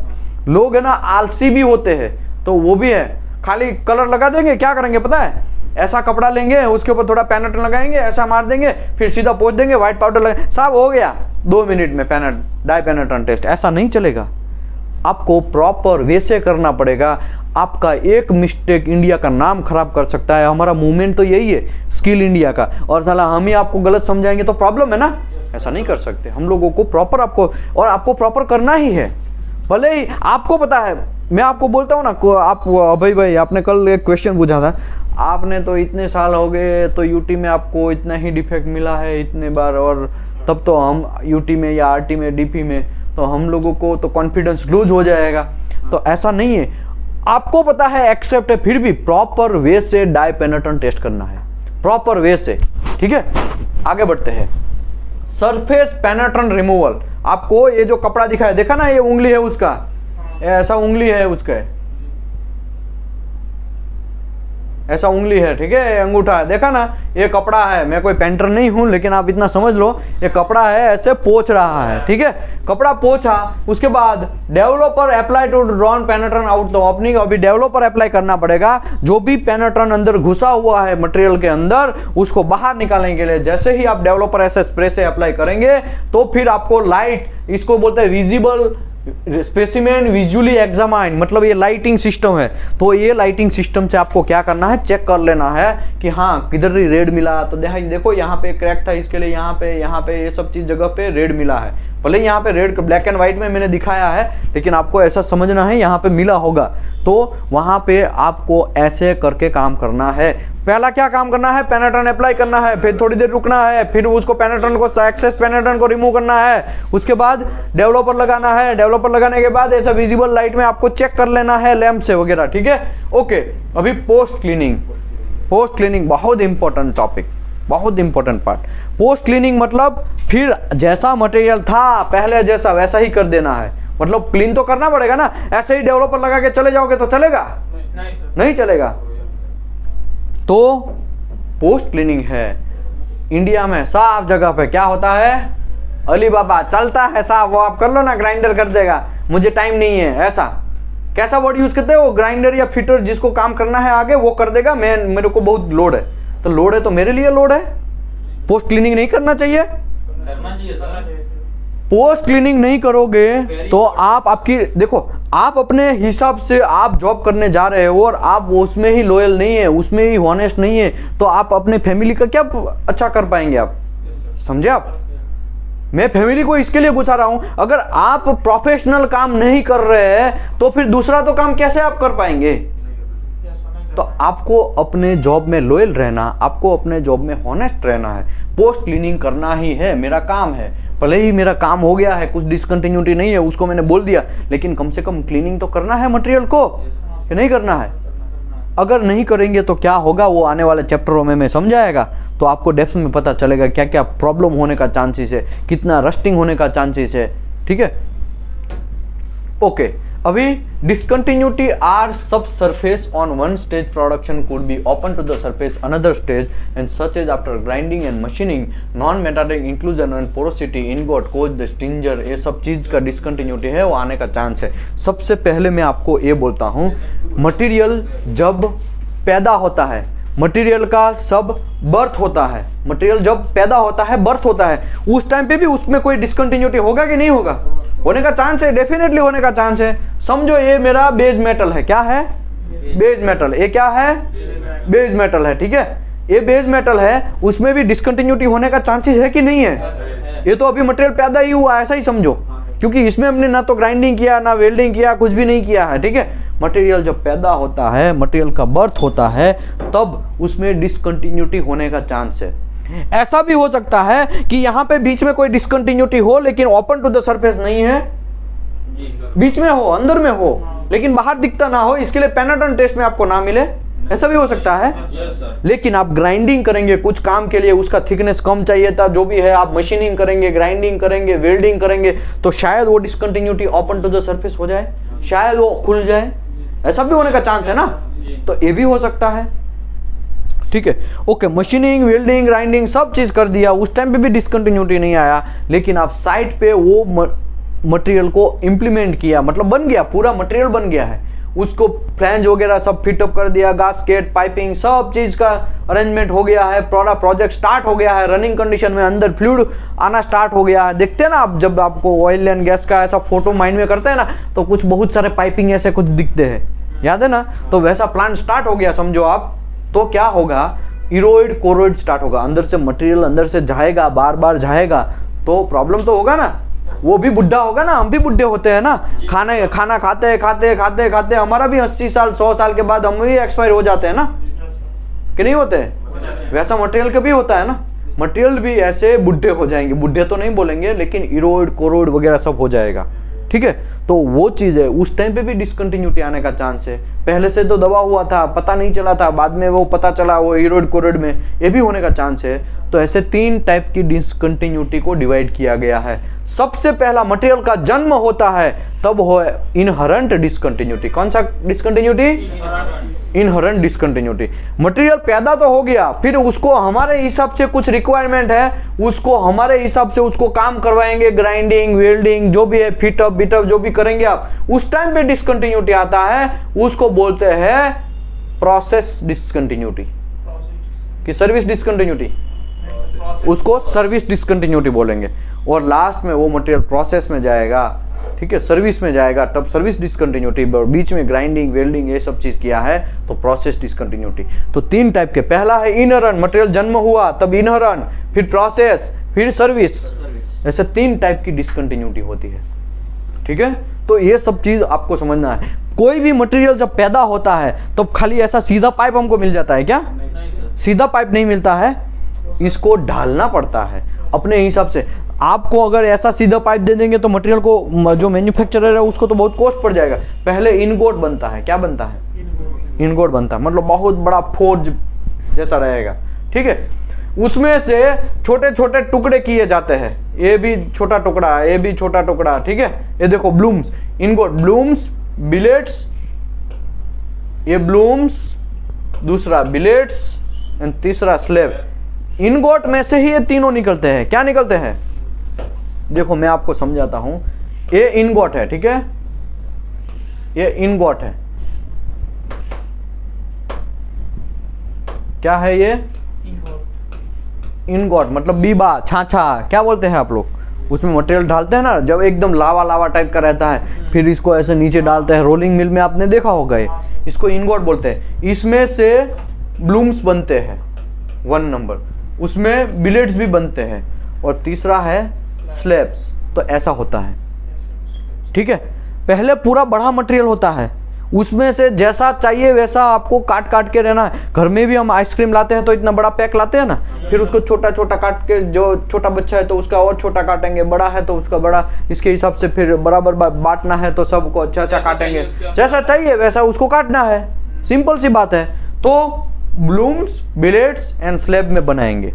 S1: लोग है ना आलसी भी होते हैं, तो वो भी है, खाली कलर लगा देंगे, क्या करेंगे पता है, ऐसा कपड़ा लेंगे, उसके ऊपर थोड़ा पेनेट्रन लगाएंगे, ऐसा मार देंगे, फिर सीधा पोंछ देंगे, व्हाइट पाउडर लगा, साहब हो गया 2 मिनट में डाई पेनेट्रन टेस्ट। ऐसा नहीं चलेगा, आपको प्रॉपर वे से करना पड़ेगा। आपका एक मिस्टेक इंडिया का नाम खराब कर सकता है। हमारा मूवमेंट तो यही है, स्किल इंडिया का, और साला हम ही आपको गलत समझाएंगे तो प्रॉब्लम है ना। ऐसा नहीं कर सकते हम लोगों को, प्रॉपर आपको प्रॉपर करना ही है। भले ही आपको पता है, मैं आपको बोलता हूँ ना, आप अभय भाई आपने कल एक क्वेश्चन पूछा था, आपने तो इतने साल हो गए तो यूटी में आपको इतना ही डिफेक्ट मिला है इतने बार, और तब तो हम यूटी में या आरटी में डीपी में तो हम लोगों को तो कॉन्फिडेंस लूज हो जाएगा। तो ऐसा नहीं है, आपको पता है, एक्सेप्ट है, फिर भी प्रॉपर वे से डाई पेनेट्रन टेस्ट करना है, प्रॉपर वे से। ठीक है, आगे बढ़ते हैं। सरफेस पेनेट्रन रिमूवल, आपको ये जो कपड़ा दिखाया, देखा ना, ये उंगली है उसका, ऐसा उंगली है उसका, ऐसा उंगली है, ठीक है, अंगूठा है, देखा ना, ये कपड़ा है। मैं कोई पेंटर नहीं हूं, लेकिन आप इतना समझ लो, ये कपड़ा है, ऐसे पोंछ रहा है, ठीक है, कपड़ा पोंछा, उसके बाद developer apply to drawn penetrant out the opening. अभी डेवलपर अप्लाई करना पड़ेगा, जो भी पेनेट्रन अंदर घुसा हुआ है मटेरियल के अंदर, उसको बाहर निकालने के लिए। जैसे ही आप डेवलपर ऐसे स्प्रे से अप्लाई करेंगे तो फिर आपको लाइट, इसको बोलते हैं विजिबल स्पेसिमेन विजुअली एग्जामाइन, मतलब ये लाइटिंग सिस्टम है। तो ये लाइटिंग सिस्टम से आपको क्या करना है, चेक कर लेना है कि हाँ किधर रेड मिला। तो देखो यहाँ पे क्रैक था, इसके लिए यहाँ पे ये सब चीज जगह पे रेड मिला है। भले यहाँ पे रेड ब्लैक एंड व्हाइट में मैंने दिखाया है, लेकिन आपको ऐसा समझना है यहाँ पे मिला होगा, तो वहां पे आपको ऐसे करके काम करना है। पहला क्या काम करना है, पेनेट्रन अप्लाई करना है, फिर थोड़ी देर रुकना है, फिर उसको पेनेट्रन को, एक्सेस पेनेट्रन को रिमूव करना है, उसके बाद डेवलपर लगाना है। डेवलपर लगाने के बाद ऐसा विजिबल लाइट में आपको चेक कर लेना है लैंप से वगैरह, ठीक है, ओके। अभी पोस्ट क्लीनिंग, पोस्ट क्लीनिंग बहुत इंपॉर्टेंट टॉपिक, बहुत इंपॉर्टेंट पार्ट। पोस्ट क्लीनिंग मतलब फिर जैसा मटेरियल था पहले जैसा वैसा ही कर देना है, मतलब क्लीन तो करना पड़ेगा ना। ऐसे ही डेवलपर लगा के चले जाओगे तो चलेगा? नहीं चलेगा। तो पोस्ट क्लीनिंग है इंडिया में साफ जगह पे क्या होता है, अली बाबा चलता है साहब, वो आप कर लो ना, ग्राइंडर कर देगा, मुझे टाइम नहीं है। ऐसा कैसा वर्ड यूज करते हैं वो, ग्राइंडर या फिटर, जिसको काम करना है आगे वो कर देगा, मेरे को बहुत लोड है, तो लोड है तो मेरे लिए लोड है। पोस्ट क्लीनिंग नहीं करना चाहिए, पोस्ट क्लीनिंग नहीं करोगे तो आपकी देखो, आप अपने हिसाब से आप जॉब करने जा रहे हो और आप उसमें ही लॉयल नहीं है, उसमें ही हॉनेस्ट नहीं है, तो आप अपने फैमिली का क्या अच्छा कर पाएंगे आप? समझे आप? मैं फैमिली को इसके लिए घुसा रहा हूं, अगर आप प्रोफेशनल काम नहीं कर रहे हैं तो फिर दूसरा तो काम कैसे आप कर पाएंगे? तो आपको अपने जॉब में लॉयल रहना, आपको अपने जॉब में हॉनेस्ट रहना है। पोस्ट क्लीनिंग करना ही है, मेरा काम है, भले ही मेरा काम हो गया है, कुछ डिसकंटिन्यूटी नहीं है, उसको मैंने बोल दिया, लेकिन कम से कम क्लीनिंग तो करना है मटेरियल को, कि नहीं करना है? अगर नहीं करेंगे तो क्या होगा वो आने वाले चैप्टरों में मैं समझाएगा, तो आपको डेप्थ में पता चलेगा क्या क्या प्रॉब्लम होने का चांसेस है, कितना रस्टिंग होने का चांसेस है, ठीक है, ओके। अभी discontinuity are subsurface on one stage production could be open to the surface another stage and such as after grinding and machining non-metallic inclusion and porosity ingot cause the stinger, ये सब चीज का discontinuity है वो आने का chance है। सबसे पहले मैं आपको ये बोलता हूँ, मटेरियल जब पैदा होता है, मटेरियल का सब बर्थ होता है, मटेरियल जब पैदा होता है, बर्थ होता है, उस टाइम पे भी उसमें कोई डिसकंटिन्यूटी होगा कि नहीं होगा? होने का चांस है, डेफिनेटली होने का चांस है। समझो ये मेरा बेस मेटल है, क्या है? Base metal. ये क्या है? बेस मेटल है, ठीक है, ये बेस मेटल है, उसमें भी डिसकंटिन्यूटी होने का चांसेस है कि नहीं है? ये तो अभी मटेरियल पैदा ही हुआ, ऐसा ही समझो, क्योंकि इसमें हमने ना तो ग्राइंडिंग किया, ना वेल्डिंग किया, कुछ भी नहीं किया है, ठीक है। मटेरियल जब पैदा होता है, मटेरियल का बर्थ होता है, तब उसमें डिसकंटिन्यूटी होने का चांस है। ऐसा भी हो सकता है कि यहाँ पे बीच में कोई डिसकंटिन्यूटी हो लेकिन ओपन टू द सरफेस नहीं है, बीच में हो, अंदर में हो, लेकिन बाहर दिखता ना हो, इसके लिए पेनेट्रन टेस्ट में आपको ना मिले, ऐसा भी हो सकता है। लेकिन आप ग्राइंडिंग करेंगे कुछ काम के लिए, उसका थिकनेस कम चाहिए था, जो भी है, आप मशीनिंग करेंगे, ग्राइंडिंग करेंगे, वेल्डिंग करेंगे, तो शायद वो discontinuity open to the surface हो जाए, शायद वो खुल जाए, ऐसा भी होने का चांस है ना, तो ये भी हो सकता है, ठीक है, ओके। मशीनिंग, वेल्डिंग, ग्राइंडिंग सब चीज कर दिया, उस टाइम पे भी डिसकंटिन्यूटी नहीं आया, लेकिन आप साइट पे वो मटेरियल को इंप्लीमेंट किया, मतलब बन गया, पूरा मटेरियल बन गया है, उसको फ्लैंज वगैरह सब फिटअप कर दिया, गास्केट, पाइपिंग, सब चीज़ का अरेंजमेंट हो गया है, पूरा प्रोजेक्ट स्टार्ट हो गया है, रनिंग कंडीशन में अंदर फ्लूइड आना स्टार्ट हो गया है। देखते हैं ना आप, जब आपको ऑयल एंड गैस का ऐसा फोटो माइंड में करते हैं ना, तो कुछ बहुत सारे पाइपिंग ऐसे कुछ दिखते हैं, याद है ना? तो वैसा प्लांट स्टार्ट हो गया समझो आप। तो क्या होगा, इरोइड कोरोइड स्टार्ट होगा, अंदर से मटेरियल अंदर से जाएगा, बार बार जाएगा, तो प्रॉब्लम तो होगा ना। वो भी बुढ़ा होगा ना, हम भी बुढ़े होते हैं ना, खाना खाते खाते खाते खाते हमारा भी 80 साल 100 साल के बाद हम भी एक्सपायर हो जाते हैं ना, कि नहीं होते? वैसा मटेरियल का भी होता है ना, मटेरियल भी ऐसे बुढ़े हो जाएंगे, बुढ़े तो नहीं बोलेंगे लेकिन इरोइड कोरोइड वगैरह सब हो जाएगा, ठीक है? तो वो चीज़ है, उस टाइम पे भी डिसकंटिन्यूटी आने का चांस है। पहले से तो दबा हुआ था, पता नहीं चला था, बाद में वो पता चला, वो इरोइड कोरोइड में ये भी होने का चांस है। तो ऐसे 3 टाइप की डिसकंटिन्यूटी को डिवाइड किया गया है। सबसे पहला मटेरियल का जन्म होता है तब हो इनहरेंट डिसकंटिन्यूटी। कौन सा डिसकंटिन्यूटी? Inherent discontinuity. मटेरियल पैदा तो हो गया, फिर उसको हमारे हिसाब से कुछ रिक्वायरमेंट है, उसको हमारे हिसाब से उसको काम करवाएंगे, ग्राइंडिंग वेल्डिंग जो भी है, फिटअप बिटअप जो भी करेंगे आप, उस टाइम पे डिसकंटिन्यूटी आता है, उसको बोलते हैं प्रोसेस डिसकंटिन्यूटी कि सर्विस डिसकंटिन्यूटी, उसको सर्विस डिसकंटिन्यूटी बोलेंगे। और लास्ट में वो मटेरियल प्रोसेस में जाएगा, ठीक है, सर्विस में जाएगा, तब सर्विस डिसकंटिन्यूटी। बीच में ग्राइंडिंग वेल्डिंग ये सब चीज किया है तो प्रोसेस डिसकंटिन्यूटी। तो 3 टाइप के, पहला है इनहरेंट, मटेरियल जन्म हुआ तब इनहरेंट, फिर प्रोसेस, फिर सर्विस, ऐसे 3 टाइप की डिसकंटिन्यूटी होती है, ठीक है? तो ये सब चीज आपको समझना है। कोई भी मटेरियल जब पैदा होता है तो खाली ऐसा सीधा पाइप हमको मिल जाता है क्या? सीधा पाइप नहीं मिलता है, इसको ढालना पड़ता है अपने हिसाब से। आपको अगर ऐसा सीधा पाइप दे देंगे तो मटेरियल को जो मैन्युफैक्चरर है उसको तो बहुत कॉस्ट पड़ जाएगा। पहले इनगोट बनता है, क्या बनता है? इनगोट बनता है, मतलब बहुत बड़ा फोर्ज जैसा रहेगा, ठीक है? उसमें से छोटे छोटे टुकड़े किए जाते हैं, ये भी छोटा टुकड़ा, ये भी छोटा टुकड़ा, ठीक है? ये देखो ब्लूम्स, इनगोट, ब्लूम्स, बिलेट्स, ये ब्लूम्स, दूसरा बिलेट्स एंड तीसरा स्लेब। इनगोट में से ही ये तीनों निकलते हैं। क्या निकलते हैं? देखो मैं आपको समझाता हूं। ये इनगोट है, ठीक है? ये इनगोट है, क्या है ये? इनगोट मतलब बीबा, छाछा, क्या बोलते हैं आप लोग? उसमें मटेरियल डालते हैं ना, जब एकदम लावा लावा टाइप का रहता है, फिर इसको ऐसे नीचे डालते हैं, रोलिंग मिल में आपने देखा होगा, इसको इनगोट बोलते हैं। इसमें से ब्लूम्स बनते हैं 1 नंबर, उसमें बिलेट्स भी बनते हैं, और तीसरा है स्लैब्स। तो ऐसा होता है, ठीक है? पहले पूरा बड़ा मटेरियल होता है, उसमें से जैसा चाहिए वैसा आपको काट काट के रहना है। घर में भी हम आइसक्रीम लाते हैं तो इतना बड़ा पैक लाते हैं ना, फिर उसको छोटा छोटा काट के, जो छोटा बच्चा है तो उसका और छोटा काटेंगे, बड़ा है तो उसका बड़ा, इसके हिसाब से फिर बराबर बांटना है तो सबको अच्छा अच्छा काटेंगे, जैसा चाहिए वैसा उसको काटना है। सिंपल सी बात है। तो ब्लूम्स, बिलेट्स एंड स्लैब में बनाएंगे।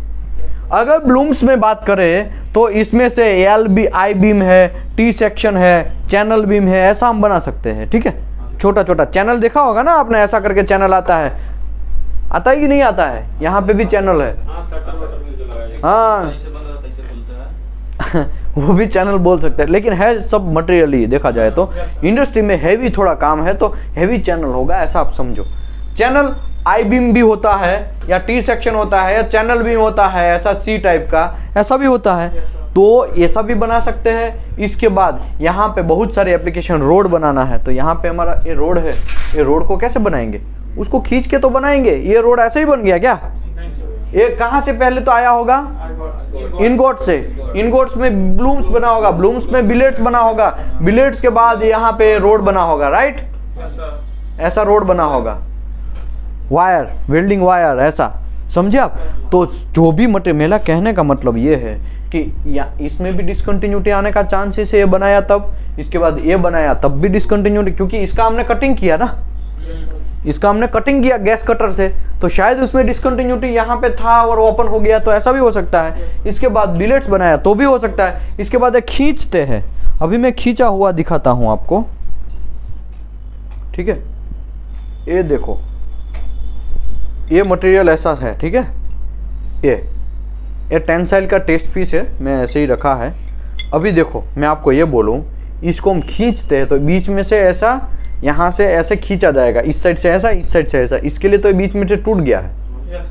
S1: अगर ब्लूम्स में बात करें तो इसमें से एल बी आई बीम है, टी सेक्शन है, चैनल बीम है, ऐसा हम बना सकते हैं, ठीक है? छोटा छोटा चैनल देखा होगा ना आपने, ऐसा करके चैनल आता है, आता है कि नहीं आता है? यहाँ पे भी चैनल है, हाँ वो भी चैनल बोल सकते हैं, लेकिन है सब मटेरियल ही देखा जाए तो। इंडस्ट्री में हैवी थोड़ा काम है तो हैवी चैनल होगा, ऐसा आप समझो। चैनल आई बीम भी होता है, या टी सेक्शन होता है, या चैनल बीम होता है, ऐसा सी टाइप का ऐसा भी होता है, तो ऐसा भी बना सकते हैं। इसके बाद यहाँ पे बहुत सारे एप्लीकेशन, रोड बनाना है तो यहाँ पे हमारा ये रोड है, ये रोड को कैसे बनाएंगे? उसको खींच के तो बनाएंगे। ये रोड ऐसे ही बन गया क्या? ये कहाँ से पहले तो आया होगा? इनगोट से। इनगोट्स में ब्लूम्स बना होगा, ब्लूम्स में बिलेट्स बना होगा, बिलेट्स के बाद यहाँ पे रोड बना होगा, राइट? ऐसा रोड बना होगा, वायर, वेल्डिंग वायर, ऐसा समझे आप? तो जो भी मटेरियल, मेरा कहने का मतलब ये है कि इसमें भी डिसकंटिन्यूटी आने का चांसेस है। ये बनाया तब, इसके बाद ये बनाया तब भी डिसकंटिन्यूटी, क्योंकि इसका हमने कटिंग किया ना, इसका हमने कटिंग किया गैस कटर से, तो शायद उसमें डिसकंटिन्यूटी यहाँ पे था और ओपन हो गया, तो ऐसा भी हो सकता है। इसके बाद बिलेट्स बनाया तो भी हो सकता है। इसके बाद एक खींचते हैं, अभी मैं खींचा हुआ दिखाता हूँ आपको, ठीक है? ये देखो, ये मटेरियल ऐसा है, ठीक है? ये टेंसाइल का टेस्ट पीस है, मैं ऐसे ही रखा है। अभी देखो मैं आपको ये बोलूँ, इसको हम खींचते हैं तो बीच में से ऐसा यहाँ से ऐसे खींचा जाएगा, इस साइड से ऐसा, इस साइड से ऐसा, इसके लिए तो ये बीच में से टूट गया है।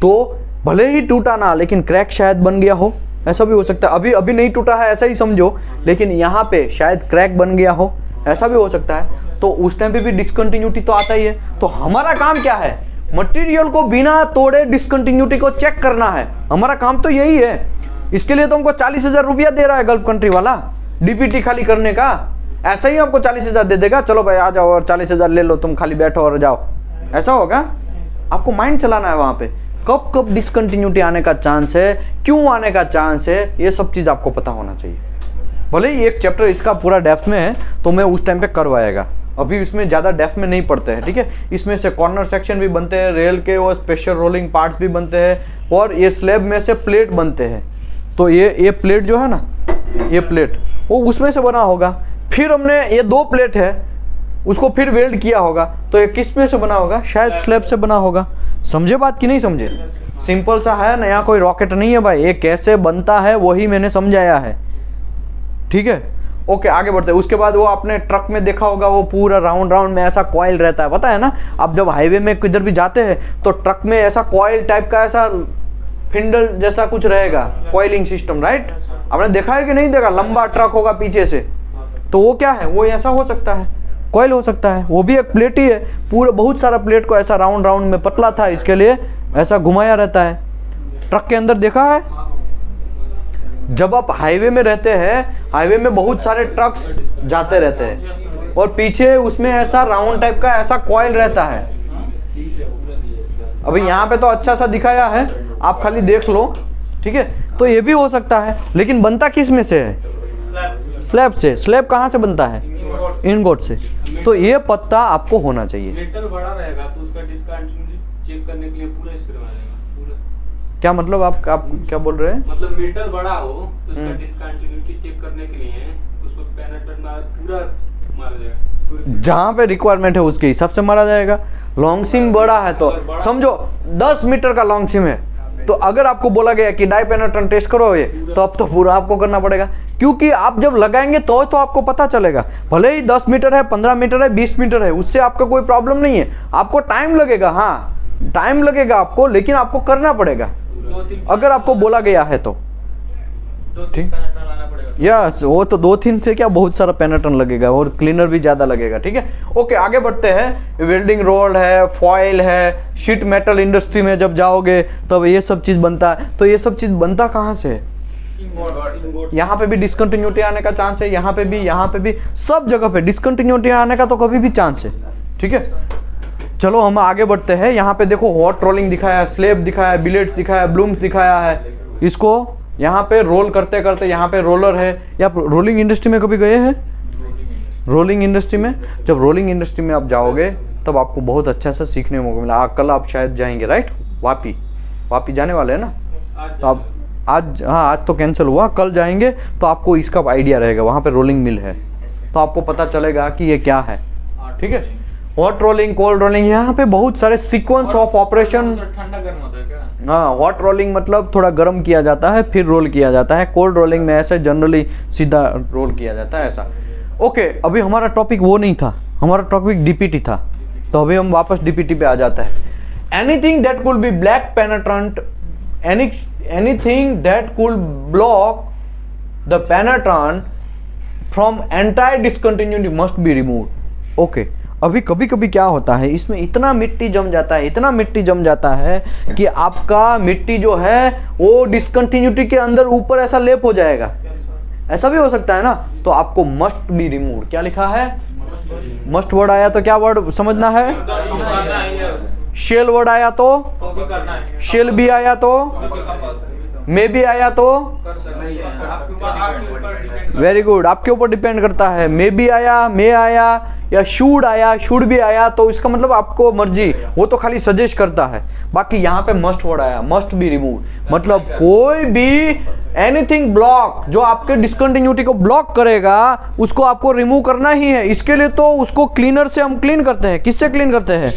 S1: तो भले ही टूटा ना, लेकिन क्रैक शायद बन गया हो, ऐसा भी हो सकता है। अभी अभी नहीं टूटा है ऐसा ही समझो, लेकिन यहाँ पे शायद क्रैक बन गया हो, ऐसा भी हो सकता है। तो उस टाइम पे भी डिसकंटिन्यूटी तो आता ही है। तो हमारा काम क्या है, मटेरियल को बिना तोड़े डिसकंटिन्यूटी को चेक करना है, हमारा काम तो यही है। इसके लिए तो हमको 40,000 रुपया दे रहा है गल्फ कंट्री वाला डीपीटी खाली करने का। ऐसा ही आपको 40,000 दे देगा, चलो भाई आ जाओ और 40,000 ले लो, तुम खाली बैठो और जाओ, ऐसा होगा? आपको माइंड चलाना है वहां पे, कब कब डिसकंटिन्यूटी आने का चांस है, क्यों आने का चांस है, ये सब चीज आपको पता होना चाहिए। भले ही एक चैप्टर इसका पूरा डेप्थ में है तो मैं उस टाइम पे करवाएगा, अभी इसमें ज़्यादा डेप्थ में नहीं पढ़ते हैं, ठीक है। इसमें से कॉर्नर सेक्शन भी बनते हैं, रेल के और स्पेशल रोलिंग पार्ट्स भी बनते हैं, और ये स्लैब में से प्लेट बनते हैं। तो ये प्लेट जो है ना, ये प्लेट वो उसमें से बना होगा। फिर हमने ये 2 प्लेट है उसको फिर वेल्ड किया होगा, तो ये किस में से बना होगा, शायद स्लैब से बना होगा। समझे बात कि नहीं समझे? सिंपल सा है, नया कोई रॉकेट नहीं है भाई, ये कैसे बनता है वही मैंने समझाया है, ठीक है। ओके आगे बढ़ते हैं। उसके बाद वो आपने ट्रक में देखा होगा, वो पूरा राउंड राउंड में ऐसा कॉइल रहता है, पता है ना। आप जब हाईवे में किधर भी जाते हैं तो ट्रक में ऐसा कॉइल टाइप का ऐसा फिंडल जैसा कुछ रहेगा, कॉइलिंग सिस्टम, राइट। आपने देखा है कि नहीं देखा, लंबा ट्रक होगा पीछे से, तो वो क्या है, वो ऐसा हो सकता है, कॉइल हो सकता है, वो भी एक प्लेट ही है। पूरा बहुत सारा प्लेट को ऐसा राउंड राउंड में पतला था, इसके लिए ऐसा घुमाया रहता है। ट्रक के अंदर देखा है, जब आप हाईवे में रहते हैं, हाईवे में बहुत सारे ट्रक्स जाते रहते हैं और पीछे उसमें ऐसा राउंड टाइप का ऐसा कॉइल रहता है। अभी यहाँ पे तो अच्छा सा दिखाया है, आप खाली देख लो, ठीक है। तो ये भी हो सकता है, लेकिन बनता किस में से है, स्लैब से। स्लैब कहाँ से बनता है, इनगोट से। तो ये पत्ता आपको होना चाहिए।
S2: मीटर बड़ा रहेगा तो उसका डिस्कंटिन्यूटी चेक करने के लिए पूरा स्क्रू आएगा पूरा।
S1: क्या मतलब, आप क्या बोल रहे हैं?
S2: मतलब मीटर बड़ा हो तो उसका डिस्कंटिन्यूटी चेक करने के लिए उसको पेनेट्रेट पूरा मारा जाएगा,
S1: जहाँ पे रिक्वायरमेंट है उसके हिसाब से मारा जाएगा। लॉन्ग सिम बड़ा है तो समझो 10 मीटर का लॉन्ग सिम है, तो अगर आपको बोला गया कि डाई पेनेट्रेंट टेस्ट करो ये, तो अब तो पूरा आपको करना पड़ेगा, क्योंकि आप जब लगाएंगे तो आपको पता चलेगा। भले ही 10 मीटर है, 15 मीटर है, 20 मीटर है, उससे आपका कोई प्रॉब्लम नहीं है। आपको टाइम लगेगा, हाँ टाइम लगेगा आपको, लेकिन आपको करना पड़ेगा अगर आपको बोला गया है तो, ठीक। यस, वो तो 2-3 से क्या बहुत सारा पेनेट्रन लगेगा और क्लीनर भी ज़्यादा लगेगा, ठीक है। ओके आगे बढ़ते हैं। वेल्डिंग रोड है, फॉयल है, शीट मेटल इंडस्ट्री में जब जाओगे तब ये सब चीज़ बनता है। तो ये सब चीज़ बनता कहाँ से है? यहाँ पे भी डिसकंटिन्यूटी आने का चांस है, यहाँ पे भी सब जगह पे डिसकंटिन्यूटी आने का तो कभी भी चांस है, ठीक है। चलो हम आगे बढ़ते हैं। यहाँ पे देखो हॉट रोलिंग दिखाया है, स्लेब दिखाया है, बिलेट्स दिखाया है, ब्लूम्स दिखाया है। इसको यहाँ पे रोल करते करते यहाँ पे रोलर है। या रोलिंग इंडस्ट्री में कभी गए हैं? रोलिंग इंडस्ट्री में, जब रोलिंग इंडस्ट्री में आप जाओगे तब आपको बहुत अच्छा सा सीखने को मौका मिला। कल आप शायद जाएंगे, राइट, वापी जाने वाले हैं ना, तो आप आज, हाँ आज तो कैंसिल हुआ, कल जाएंगे तो आपको इसका आइडिया रहेगा। वहाँ पे रोलिंग मिल है तो आपको पता चलेगा कि ये क्या है, ठीक है। हॉट रोलिंग, कोल्ड रोलिंग, यहाँ पे बहुत सारे सीक्वेंस ऑफ ऑपरेशन।
S2: ठंडा गर्म होता है क्या?
S1: हाँ, हॉट रोलिंग मतलब थोड़ा गर्म किया जाता है फिर रोल किया जाता है। कोल्ड रोलिंग में ऐसे जनरली सीधा रोल किया जाता है, ऐसा। ओके, अभी हमारा टॉपिक वो नहीं था, हमारा टॉपिक डीपीटी था, तो अभी हम वापस डीपीटी पे आ जाता है। Anything that could be black पेनेट्रेंट, anything that could block the penetrant from entire discontinuity must be removed। Okay, अभी कभी कभी क्या होता है, इसमें इतना मिट्टी जम जाता है कि आपका मिट्टी जो है वो डिसकंटिन्यूटी के अंदर ऊपर ऐसा लेप हो जाएगा, ऐसा भी हो सकता है ना। तो आपको मस्ट बी रिमूव, क्या लिखा है, मस्ट वर्ड आया तो क्या वर्ड समझना है, शेल वर्ड आया तो, शेल भी आया तो, मे भी आया तो, वेरी गुड, आपके ऊपर डिपेंड करता है। मे भी आया, मे आया या शुड आया, शुड भी आया, तो इसका मतलब आपको मर्जी, वो तो खाली सजेस्ट करता है। बाकी यहाँ पे मस्ट वर्ड आया, मस्ट बी रिमूव, मतलब कोई भी एनीथिंग ब्लॉक जो आपके डिसकंटिन्यूटी को ब्लॉक करेगा उसको आपको रिमूव करना ही है। इसके लिए तो उसको क्लीनर से हम क्लीन करते हैं। किससे क्लीन करते हैं?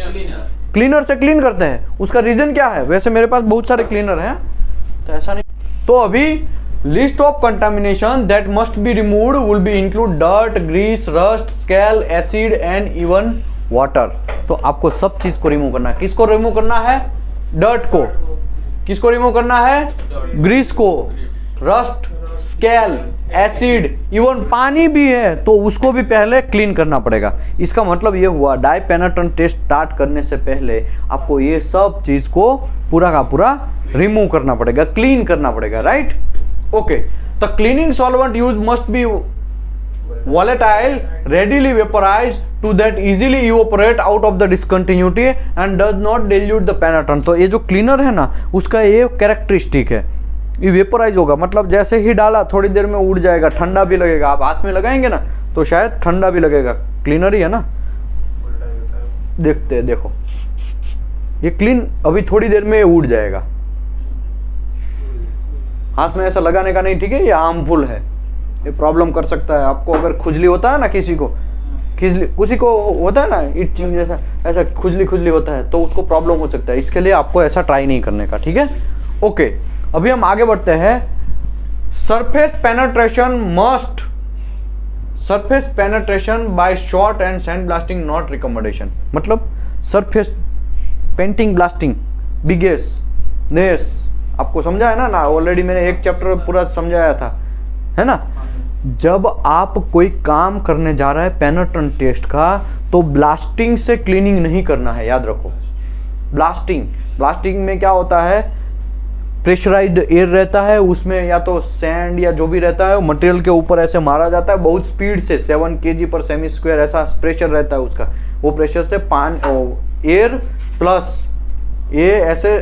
S1: क्लीनर से क्लीन करते हैं। उसका रीजन क्या है? वैसे मेरे पास बहुत सारे क्लीनर हैं तो ऐसा नहीं। तो अभी list of contamination that must be removed will be include dirt, grease, rust, scale, acid and even water. तो आपको सब चीज को रिमूव करना है। किसको रिमूव करना है? डर्ट को। किसको रिमूव करना है? ग्रीस को, रस्ट, स्केल, एसिड, इवन पानी भी है तो उसको भी पहले क्लीन करना पड़ेगा। इसका मतलब ये हुआ डाई पेनेट्रेंट टेस्ट स्टार्ट करने से पहले आपको ये सब चीज को पूरा का पूरा रिमूव करना पड़ेगा, क्लीन करना पड़ेगा, right? Okay, the cleaning solvent use must be volatile, readily vaporized to that easily evaporate out of the discontinuity and does not dilute the penetrant। तो ये जो क्लीनर है ना उसका ये कैरेक्टरिस्टिक है, ये वेपोराइज होगा, मतलब जैसे ही डाला थोड़ी देर में उड़ जाएगा, ठंडा भी लगेगा। आप हाथ में लगाएंगे ना तो शायद ठंडा भी लगेगा, क्लीनर ही है ना। देखते हैं, देखो ये क्लीन अभी थोड़ी देर में उड़ जाएगा। हाथ में ऐसा लगाने का नहीं, ठीक है? ये हार्मफुल है, ये प्रॉब्लम कर सकता है आपको। अगर खुजली होता है ना, किसी को होता है ना इचिंग जैसा, ऐसा खुजली होता है तो उसको प्रॉब्लम हो सकता है। इसके लिए आपको ऐसा ट्राई नहीं करने का, ठीक है? ओके, अभी हम आगे बढ़ते हैं। Surface penetration by shot and sand blasting not recommendation. मतलब सरफेस पेंटिंग ब्लास्टिंग बिगेस नेस आपको समझा है ना ऑलरेडी मैंने एक चैप्टर पूरा समझाया था, है ना? जब आप कोई काम करने जा रहा है पेनेट्रेंट टेस्ट का तो ब्लास्टिंग से क्लीनिंग नहीं करना है, याद रखो। ब्लास्टिंग में क्या होता है? प्रेशराइज्ड एयर रहता है, उसमें या तो सैंड या जो भी रहता है वो मटेरियल के ऊपर ऐसे मारा जाता है बहुत स्पीड से, 7 kg पर सेमी स्क्वायर ऐसा प्रेशर रहता है उसका। वो प्रेशर से एयर प्लस ये ऐसे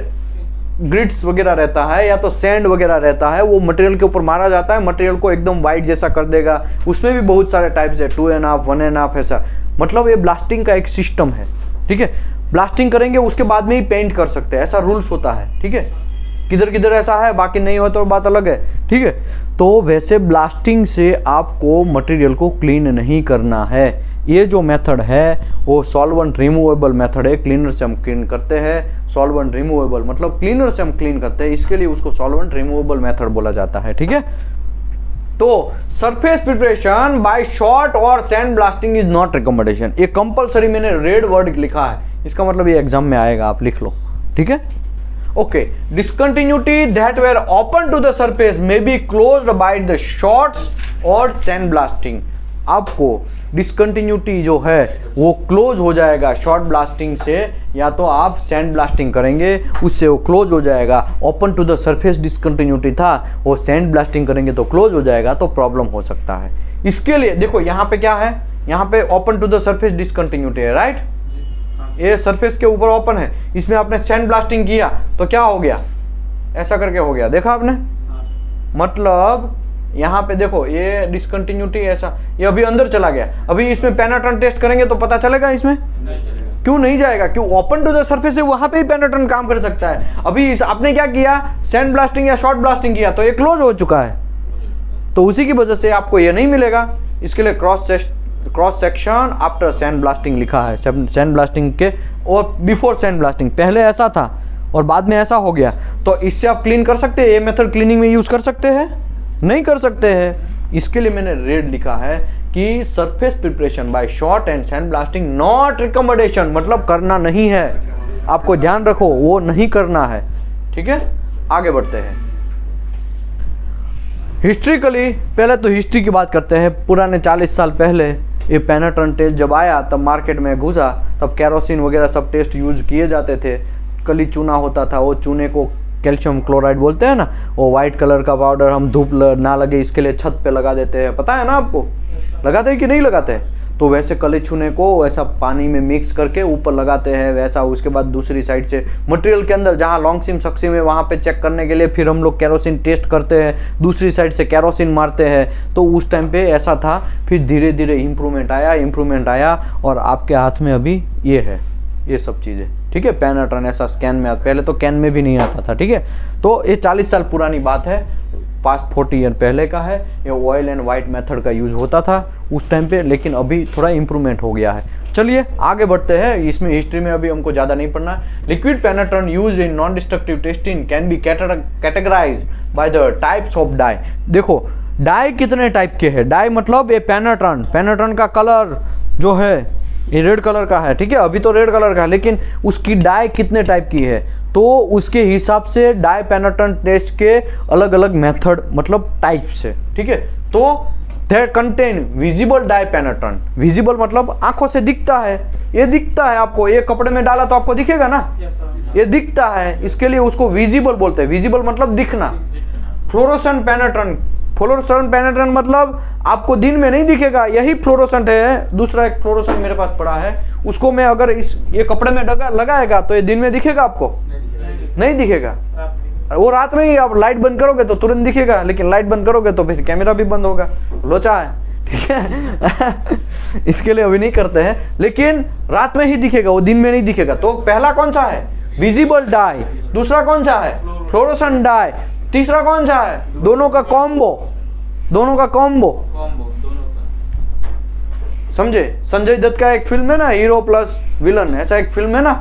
S1: ग्रिड्स वगैरह रहता है या तो सैंड वगैरह रहता है, वो मटेरियल के ऊपर मारा जाता है, मटेरियल को एकदम वाइट जैसा कर देगा। उसमें भी बहुत सारे टाइप्स है, 2.5, 1.5 ऐसा। मतलब ये ब्लास्टिंग का एक सिस्टम है, ठीक है? ब्लास्टिंग करेंगे उसके बाद में ही पेंट कर सकते हैं, ऐसा रूल्स होता है, ठीक है? किधर किधर ऐसा है, बाकी नहीं हो तो बात अलग है, ठीक है? तो वैसे ब्लास्टिंग से आपको मटेरियल को क्लीन नहीं करना है। ये जो मेथड है वो सॉल्वेंट रिमूवेबल मेथड है। क्लीनर से हम क्लीन करते हैं, सॉल्वेंट रिमूवेबल मतलब क्लीनर से हम क्लीन करते हैं, इसके लिए उसको सॉल्वेंट रिमूवेबल मेथड बोला जाता है, ठीक है? तो सरफेस प्रिपरेशन बाय शॉट और sand blasting is not recommendation. ये कंपलसरी मैंने रेड वर्ड लिखा है, इसका मतलब ये एग्जाम में आएगा, आप लिख लो, ठीक है? Okay, discontinuity that were open to the surface may be closed by the shots और सैंड ब्लास्टिंग। आपको डिस्कंटिन्यूटी जो है वो क्लोज हो जाएगा शॉर्ट ब्लास्टिंग से, या तो आप सैंड ब्लास्टिंग करेंगे उससे वो क्लोज हो जाएगा। Open to the surface discontinuity था, वो सैंड ब्लास्टिंग करेंगे तो क्लोज हो जाएगा, तो प्रॉब्लम हो सकता है। इसके लिए देखो यहाँ पे क्या है, यहाँ पे open to the surface discontinuity है, राइट? ये सरफेस के ऊपर ओपन है, इसमें आपने सैंड ब्लास्टिंग किया तो क्या हो गया? ऐसा करके हो गया, देखा आपने? मतलब यहाँ पे देखो ये डिस्कंटिन्यूटी ऐसा, ये अभी अंदर चला गया। अभी इसमें पेनेट्रेंट टेस्ट करेंगे तो पता चलेगा इसमें? क्यों नहीं जाएगा? क्यों? ओपन टू द सरफेस है, वहां पे ही पेनेट्रेंट काम कर सकता है। अभी आपने क्या किया? सैंड ब्लास्टिंग या शॉर्ट ब्लास्टिंग किया तो ये क्लोज हो चुका है, तो उसी की वजह से आपको ये नहीं मिलेगा। इसके लिए cross section after sand blasting लिखा है, सैंड ब्लास्टिंग के और बिफोर सैंड ब्लास्टिंग। पहले ऐसा था और बाद में ऐसा हो गया, तो इससे आप क्लीन कर सकते हैं। ये मेथड क्लीनिंग में यूज कर सकते हैं? नहीं कर सकते हैं। इसके लिए मैंने रेड लिखा है कि surface preparation bye shot and sand blasting not recommendation, मतलब करना नहीं है। आपको ध्यान रखो, वो नहीं करना है, ठीक है? आगे बढ़ते हैं। हिस्ट्रिकली, पहले तो हिस्ट्री की बात करते हैं। पुराने 40 साल पहले ये पेनेट्रेंट टेस्ट जब आया, तब मार्केट में घुसा, तब कैरोसिन वगैरह सब टेस्ट यूज किए जाते थे। कली चूना होता था, वो चूने को कैल्शियम क्लोराइड बोलते हैं ना, वो वाइट कलर का पाउडर हम धूप ना लगे इसके लिए छत पे लगा देते हैं, पता है ना आपको? लगाते हैं कि नहीं लगाते हैं? तो वैसे कले चूने को वैसा पानी में मिक्स करके ऊपर लगाते हैं वैसा। उसके बाद दूसरी साइड से मटेरियल के अंदर जहाँ लॉन्ग सिम सक्सिम है वहाँ पे चेक करने के लिए फिर हम लोग केरोसिन टेस्ट करते हैं, दूसरी साइड से केरोसिन मारते हैं। तो उस टाइम पे ऐसा था, फिर धीरे धीरे इम्प्रूवमेंट आया और आपके हाथ में अभी ये है, ये सब चीज़ें, ठीक है? पेनेट्रेंट ऐसा स्कैन में आता, पहले तो कैन में भी नहीं आता था, ठीक है? तो ये 40 साल पुरानी बात है। पास्ट 40 ईयर पहले का है। ये ऑयल एंड वाइट मेथड का यूज होता था उस टाइम पे, लेकिन अभी थोड़ा इम्प्रूवमेंट हो गया है। चलिए आगे बढ़ते हैं, इसमें हिस्ट्री में अभी हमको ज़्यादा नहीं पढ़ना है। Liquid penetrant use in non destructive testing can be categorize by the types of dye. देखो डाई कितने टाइप के हैं, डाई मतलब ये पेनेट्रेंट, पेनेट्रेंट का कलर जो है ये रेड कलर का है, ठीक है, अभी तो रेड कलर का है, लेकिन उसकी डाई कितने टाइप की है तो उसके हिसाब से डाई पेनेट्रेंट टेस्ट के अलग अलग मेथड मतलब टाइप्स है, ठीक है। तो they contain visible dye penetrant, visible मतलब आंखों से दिखता है, ये दिखता है आपको, ये कपड़े में डाला तो आपको दिखेगा ना, ये दिखता है, इसके लिए उसको विजिबल बोलते हैं। विजिबल मतलब दिखना। फ्लोरोसेंट पेनेट्रेंट, फ्लोरोसेंट पेनेट्रेंट मतलब आपको दिन में नहीं दिखेगा, यही फ्लोरोसेंट है। दूसरा एक फ्लोरोसेंट मेरे पास पड़ा है, उसको मैं अगर इस ये कपड़े में लगाएगा तो ये दिन में दिखेगा आपको, नहीं दिखेगा। वो रात में ही आप लाइट बंद करोगे तो तुरंत दिखेगा, लेकिन लाइट बंद करोगे तो फिर कैमरा भी बंद होगा, लोचा है, ठीक है। इसके लिए अभी नहीं करते हैं, लेकिन रात में ही दिखेगा, वो दिन में नहीं दिखेगा। तो पहला कौन सा है, विजिबल डाई। दूसरा कौन सा है, फ्लोरोसेंट डाई। तीसरा कौन सा है, दोनों का कॉम्बो, दोनों का कॉम्बो, समझे। संजय दत्त का एक फिल्म है ना, हीरो प्लस विलन, ऐसा एक फिल्म है ना,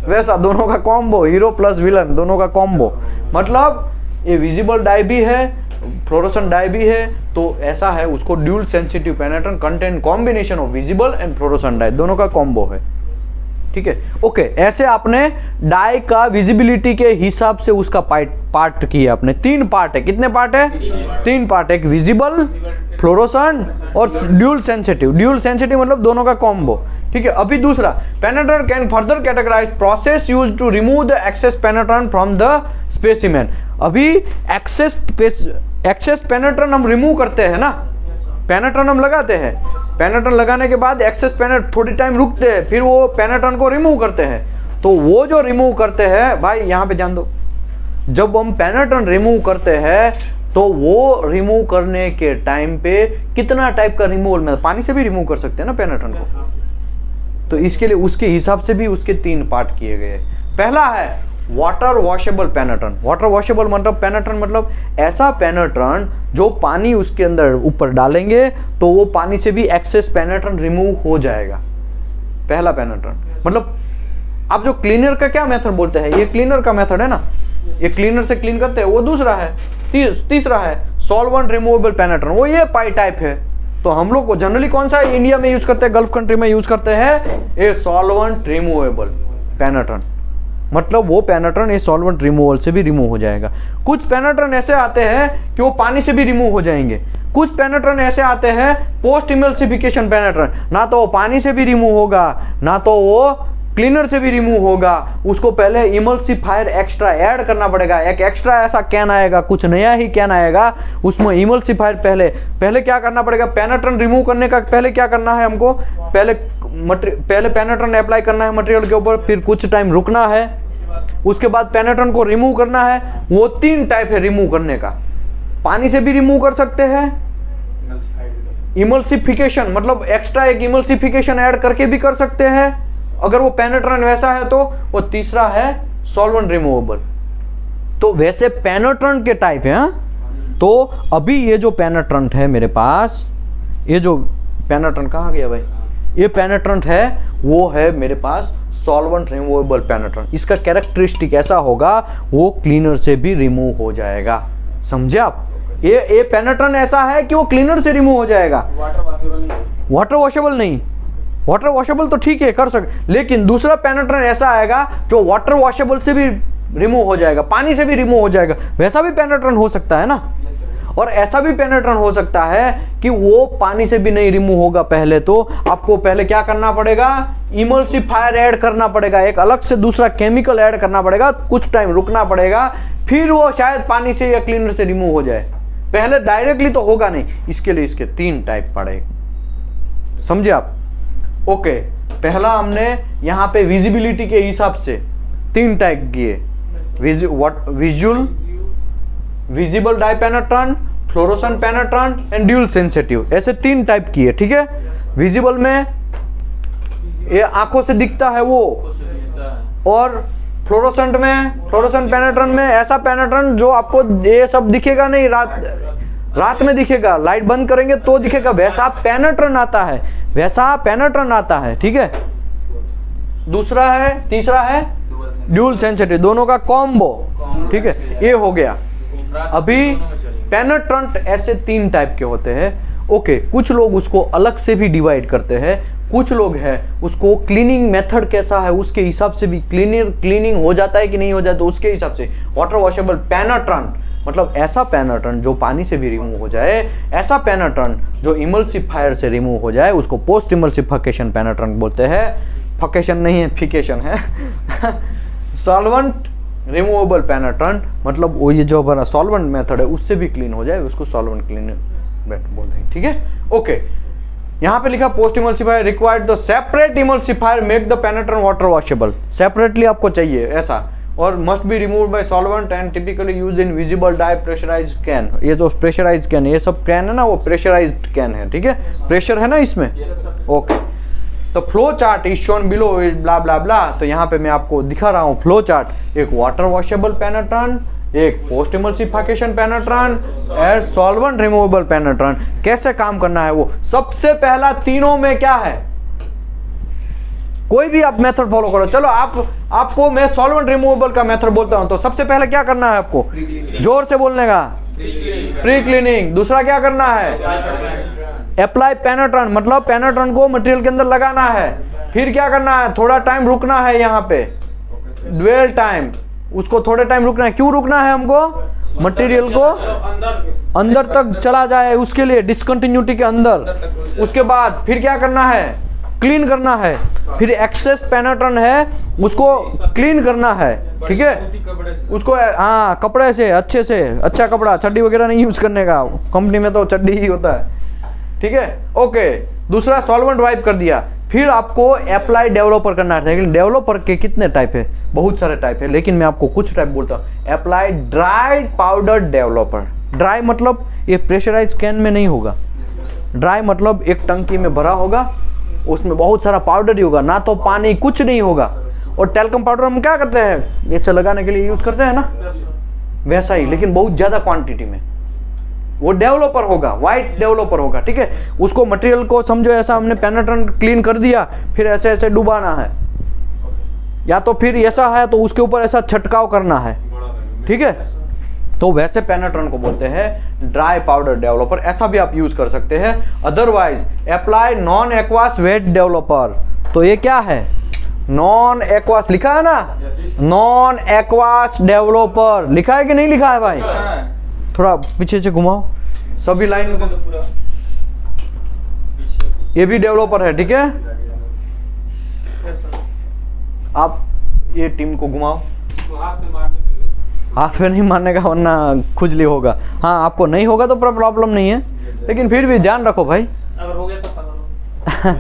S1: वैसा दोनों का कॉम्बो, हीरो प्लस विलन, दोनों का कॉम्बो। मतलब ये विजिबल डाई भी है, फ्लोरोसेंट डाई भी है, तो ऐसा है उसको dual sensitive पेनेट्रेंट contain combination of visible and fluorescent die, दोनों का कॉम्बो है, ठीक है। ओके, ऐसे आपने डाई का विजिबिलिटी के हिसाब से उसका पार्ट किया आपने। 3 पार्ट है, कितने पार्ट है, 3 पार्ट, एक विजिबल, फ्लोरोसेंट और ड्यूल सेंसिटिव। ड्यूल सेंसिटिव मतलब दोनों का कॉम्बो, ठीक है। अभी दूसरा, penetrant can further categorize process used to remove the excess penetrant from the specimen. अभी एक्सेस पेनेट्रेंट हम रिमूव करते हैं ना, पेनेट्रेंट हम लगाते हैं, पेनेट्रेंट लगाने के बाद एक्सेस पेनेट्रेंट थोड़ी टाइम रुकते हैं, फिर वो पेनेट्रेंट को रिमूव करते हैं। तो वो जो रिमूव करते हैं, भाई यहाँ पे ध्यान दो, जब हम पेनेट्रेंट रिमूव करते हैं तो वो रिमूव करने के टाइम पे कितना टाइप का रिमूवल में, पानी से भी रिमूव कर सकते हैं ना पेनेट्रेंट को, तो इसके लिए उसके हिसाब से भी उसके 3 पार्ट किए गए। पहला है वाटर वॉशेबल पेनेट्रेंट। वाटर वॉशेबल मतलब पेनेट्रेंट मतलब ऐसा पेनेट्रेंट जो पानी उसके अंदर ऊपर डालेंगे तो वो पानी से भी एक्सेस पेनेट्रेंट रिमूव हो जाएगा। पहला पेनेट्रेंट मतलब आप जो क्लीनर का क्या मेथड बोलते हैं, ये क्लीनर का मेथड है ना, ये क्लीनर से क्लीन करते हैं, वो दूसरा है। तीसरा है सॉल्वेंट रिमूवेबल पेनेट्रेंट, वो ये पाई टाइप है। तो हम लोग को जनरली कौन सा है, इंडिया में यूज करते हैं, गल्फ कंट्री में यूज करते हैं ये सॉल्वेंट रिमूवेबल पेनेट्रेंट। मतलब वो पेनेट्रेंट ये सॉल्वेंट रिमूवल से भी रिमूव हो जाएगा। कुछ पेनेट्रेंट ऐसे आते हैं कि वो पानी से भी रिमूव हो जाएंगे। कुछ पेनेट्रेंट ऐसे आते हैं पोस्ट इमल्सिफिकेशन पेनेट्रेंट, ना तो वो पानी से भी रिमूव होगा ना तो वो क्लीनर से भी रिमूव होगा। उसको पहले इमल्सिफायर एक्स्ट्रा ऐड करना पड़ेगा, एक एक्स्ट्रा ऐसा कैन आएगा, कुछ नया ही कैन आएगा, उसमें इमल्सिफायर पहले क्या करना पड़ेगा, पेनेट्रेंट रिमूव करने का पहले क्या करना है हमको, पहले पेनेट्रेंट अप्लाई करना है मटेरियल के ऊपर, फिर कुछ टाइम रुकना है, उसके बाद पेनेट्रेंट को रिमूव करना है। वो 3 टाइप है रिमूव करने का। पानी से भी रिमूव कर सकते हैं, इमल्सिफिकेशन मतलब एक्स्ट्रा एक इमल्सिफिकेशन ऐड करके भी कर सकते हैं अगर वो पेनेट्रेंट वैसा है तो। वो तीसरा है सॉल्वेंट रिमूवेबल। तो वैसे पेनेट्रेंट के टाइप है। तो अभी ये जो पेनेट्रेंट है मेरे पास, ये जो पेनेट्रेंट कहाँ गया भाई, ये पेनेट्रेंट है वो है मेरे पास सॉल्वेंट रिमूवेबल पेनेट्रेंट। इसका कैरेक्टरिस्टिक ऐसा होगा वो क्लीनर से भी रिमूव हो जाएगा, समझे आप। ये पेनेट्रेंट ऐसा है कि वो क्लीनर से रिमूव हो जाएगा। वाटर वॉशेबल नहीं, वाटर वॉशेबल तो ठीक है कर सकते, लेकिन दूसरा पेनेट्रेंट ऐसा आएगा जो वाटर वॉशेबल से भी रिमूव हो जाएगा, पानी से भी रिमूव हो जाएगा। वैसा भी पेनेट्रेंट हो सकता है ना, और ऐसा भी पेनेट्रेंट हो सकता है कि वो पानी से भी नहीं रिमूव होगा। पहले तो आपको पहले क्या करना पड़ेगा, इमल्सिफायर ऐड करना पड़ेगा, एक अलग से दूसरा केमिकल ऐड करना पड़ेगा, कुछ टाइम रुकना पड़ेगा, फिर वो शायद पानी से या क्लीनर से रिमूव हो जाए। पहले डायरेक्टली तो होगा नहीं, इसके लिए इसके 3 टाइप पड़ेगा, समझे आप। ओके, पहला हमने यहाँ पे विजिबिलिटी के हिसाब से 3 टाइप किए, visual, visible dye penetrant, fluorescent penetrant and dual sensitive, ऐसे 3 टाइप किए, ठीक है। विजिबल में ये आंखों से दिखता है वो, और फ्लोरोसेंट पेनेट्रेंट में ऐसा पेनेट्रेंट जो आपको ये सब दिखेगा नहीं, रात में दिखेगा, लाइट बंद करेंगे तो दिखेगा, वैसा पेनेट्रेंट आता है, ठीक है। दूसरा है, तीसरा है ड्यूल सेंसिटिव, दोनों का कॉम्बो, ठीक है, ये हो गया। अभी पेनेट्रेंट ऐसे 3 टाइप के होते हैं, ओके। कुछ लोग उसको अलग से भी डिवाइड करते हैं, कुछ लोग है उसको क्लीनिंग मेथड कैसा है उसके हिसाब से भी क्लीनिंग हो जाता है कि नहीं हो जाता, तो उसके हिसाब से वाटर वॉशेबल पेनेट्रेंट, मतलब ऐसा पेनेट्रेंट जो पानी से भी रिमूव हो जाए, ऐसा पेनेट्रेंट जो इमल्सिफायर से रिमूव हो जाए, उसको पोस्ट इमल्सिफिकेशन पेनेट्रेंट बोलते हैं। फकेशन नहीं है, फिकेशन है। सॉल्वेंट रिमूवेबल पेनेट्रेंट, मतलब वो ये जो हमारा सॉल्वेंट मेथड है उससे भी क्लीन हो जाए, उसको सॉल्वेंट क्लीन बोलते हैं, ठीक है, ओके। यहाँ पे लिखा post emulsifier required the separate emulsifier make the penetrant water washable, separately आपको चाहिए ऐसा, और must be removed by solvent and typically used in visible dye pressurised can. ये जो प्रेशराइज्ड कैन, ये सब कैन है ना, वो प्रेशराइज्ड कैन है, ठीक है, प्रेशर है ना इसमें, ओके। तो flow chart is shown below blah blah blah, तो यहाँ पे मैं आपको दिखा रहा हूँ फ्लो चार्ट, एक वाटर वॉशेबल पेनेट्रेंट, एक पोस्ट इमल्सिफिकेशन पेनेट्रेंट और सॉल्वेंट रिमूवेबल पेनेट्रेंट। कैसे काम करना है वो, सबसे पहला तीनों में क्या है, कोई भी आप मेथड फॉलो करो, चलो आपको मैं सॉल्वेंट रिमूवेबल का मेथड बोलता हूं, तो सबसे पहले क्या करना है आपको, जोर से बोलने का, प्री क्लीनिंग। दूसरा क्या करना है, अप्लाई पेनेट्रेंट, मतलब पेनेट्रेंट को मटेरियल के अंदर लगाना है। फिर क्या करना है, थोड़ा टाइम रुकना है, यहाँ पे ड्वेल टाइम, उसको थोड़े टाइम रुकना है। क्यों रुकना है हमको, मटेरियल को अंदर तक चला जाए उसके लिए, डिसकंटिन्यूटी के अंदर। उसके बाद फिर क्या करना है, क्लीन करना है। फिर एक्सेस पेनेट्रेंट है उसको क्लीन करना है, ठीक है, उसको हाँ कपड़े से अच्छे से, अच्छा कपड़ा, चड्डी वगैरह नहीं यूज करने का, कंपनी में तो चड्डी ही होता है, ठीक है, ओके। दूसरा सॉल्वेंट वाइप कर दिया। फिर आपको अप्लाई डेवलपर करना है, लेकिन डेवलपर के कितने टाइप है, बहुत सारे टाइप है, लेकिन मैं आपको कुछ टाइप बोलता हूँ। Apply dry powder developer, dry मतलब ये प्रेशराइज कैन में नहीं होगा, ड्राई मतलब एक टंकी में भरा होगा, उसमें बहुत सारा पाउडर ही होगा, ना तो पानी, कुछ नहीं होगा। और टेल्कम पाउडर हम क्या करते हैं, ऐसे लगाने के लिए यूज करते हैं ना, वैसा ही, लेकिन बहुत ज्यादा क्वांटिटी में। वो डेवलपर होगा, वाइट डेवलपर होगा, ठीक है। उसको मटेरियल को समझो ऐसा, हमने पेनेट्रेंट क्लीन कर दिया, फिर ऐसे ऐसे डुबाना है, या तो फिर ऐसा है तो उसके ऊपर ऐसा छटकाव करना है, ठीक है। तो वैसे पेनेट्रेंट को बोलते हैं ड्राई पाउडर डेवलपर, ऐसा भी आप यूज कर सकते हैं। Otherwise apply non aqueous wet developer, तो ये क्या है, नॉन एक्वास लिखा है ना, नॉन एक्वास डेवलपर लिखा है कि नहीं लिखा है भाई, थोड़ा पीछे से घुमाओ सभी लाइन को, ये भी डेवलपर है, ठीक है। आप ये टीम को घुमाओ, हाथ पे नहीं मारने का वरना खुजली होगा। हाँ आपको नहीं होगा तो प्रॉब्लम नहीं है, लेकिन फिर भी ध्यान रखो भाई,
S2: अगर हो गया तो पकड़ो।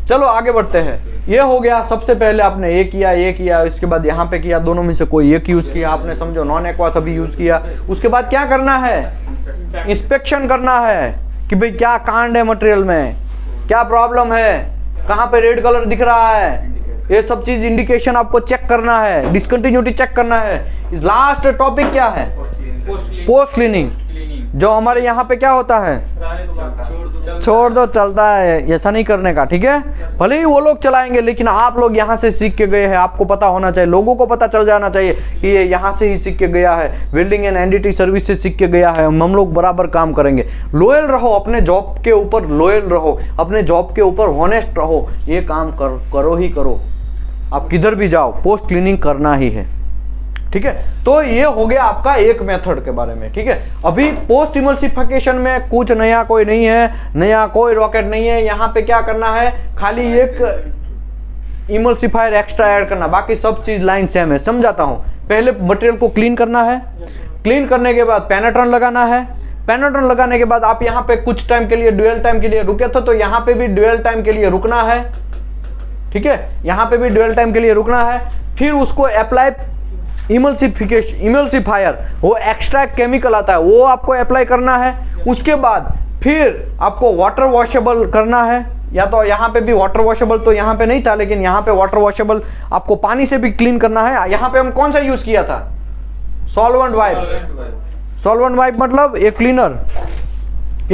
S1: चलो आगे बढ़ते हैं। ये हो गया, सबसे पहले आपने ये किया, इसके बाद यहाँ पे किया, दोनों में से कोई एक यूज किया आपने, समझो नॉन एक्वास अभी यूज किया। उसके बाद क्या करना है, इंस्पेक्शन करना है कि भाई क्या कांड है मटेरियल में, क्या प्रॉब्लम है, कहाँ पे रेड कलर दिख रहा है, ये सब चीज इंडिकेशन आपको चेक करना है, डिसकंटिन्यूटी चेक करना है। लास्ट टॉपिक क्या है, पोस्ट क्लीनिंग, जो हमारे यहाँ पे क्या होता है, छोड़ दो चलता है, ऐसा नहीं करने का, ठीक है। भले ही वो लोग चलाएंगे, लेकिन आप लोग यहाँ से सीख के गए हैं, आपको पता होना चाहिए, लोगों को पता चल जाना चाहिए कि ये यहाँ से ही सीख के गया है, वेल्डिंग एंड एनडीटी सर्विस से सीख के गया है, हम लोग बराबर काम करेंगे। लॉयल रहो, अपने जॉब के ऊपर लॉयल रहो, अपने जॉब के ऊपर हॉनेस्ट रहो, ये काम करो ही करो, आप किधर भी जाओ पोस्ट क्लीनिंग करना ही है, ठीक है। तो ये हो गया आपका एक मेथड के बारे में, ठीक है। अभी पोस्ट इमल्सिफिकेशन में कुछ नया कोई नहीं है, नया कोई रॉकेट नहीं है। यहाँ पे क्या करना है, खाली एक इमल्सिफायर एक्स्ट्रा ऐड करना, बाकी सब चीज लाइन सेम है। समझाता हूँ, पहले मटेरियल को क्लीन करना है, क्लीन करने के बाद पेनेट्रेंट लगाना है, पेनेट्रेंट लगाने के बाद आप यहाँ पे कुछ टाइम के लिए ड्यूअल टाइम के लिए रुके थे, तो यहाँ पे भी ड्यूअल टाइम के लिए रुकना है, ठीक है। यहाँ पे भी ड्यूअल टाइम के लिए रुकना है। फिर उसको अप्लाई इमल्सिफायर, वो एक्स्ट्रा केमिकल आता है, वो आपको अप्लाई करना है। उसके बाद फिर आपको वाटर वॉशेबल करना है, या तो यहाँ पे भी वाटर वॉशेबल तो यहाँ पे नहीं था, लेकिन यहाँ पे वाटर वॉशेबल आपको पानी से भी क्लीन करना है। यहाँ पे हम कौन सा यूज किया था? Solvent wipe. सॉल्वेंट वाइप मतलब एक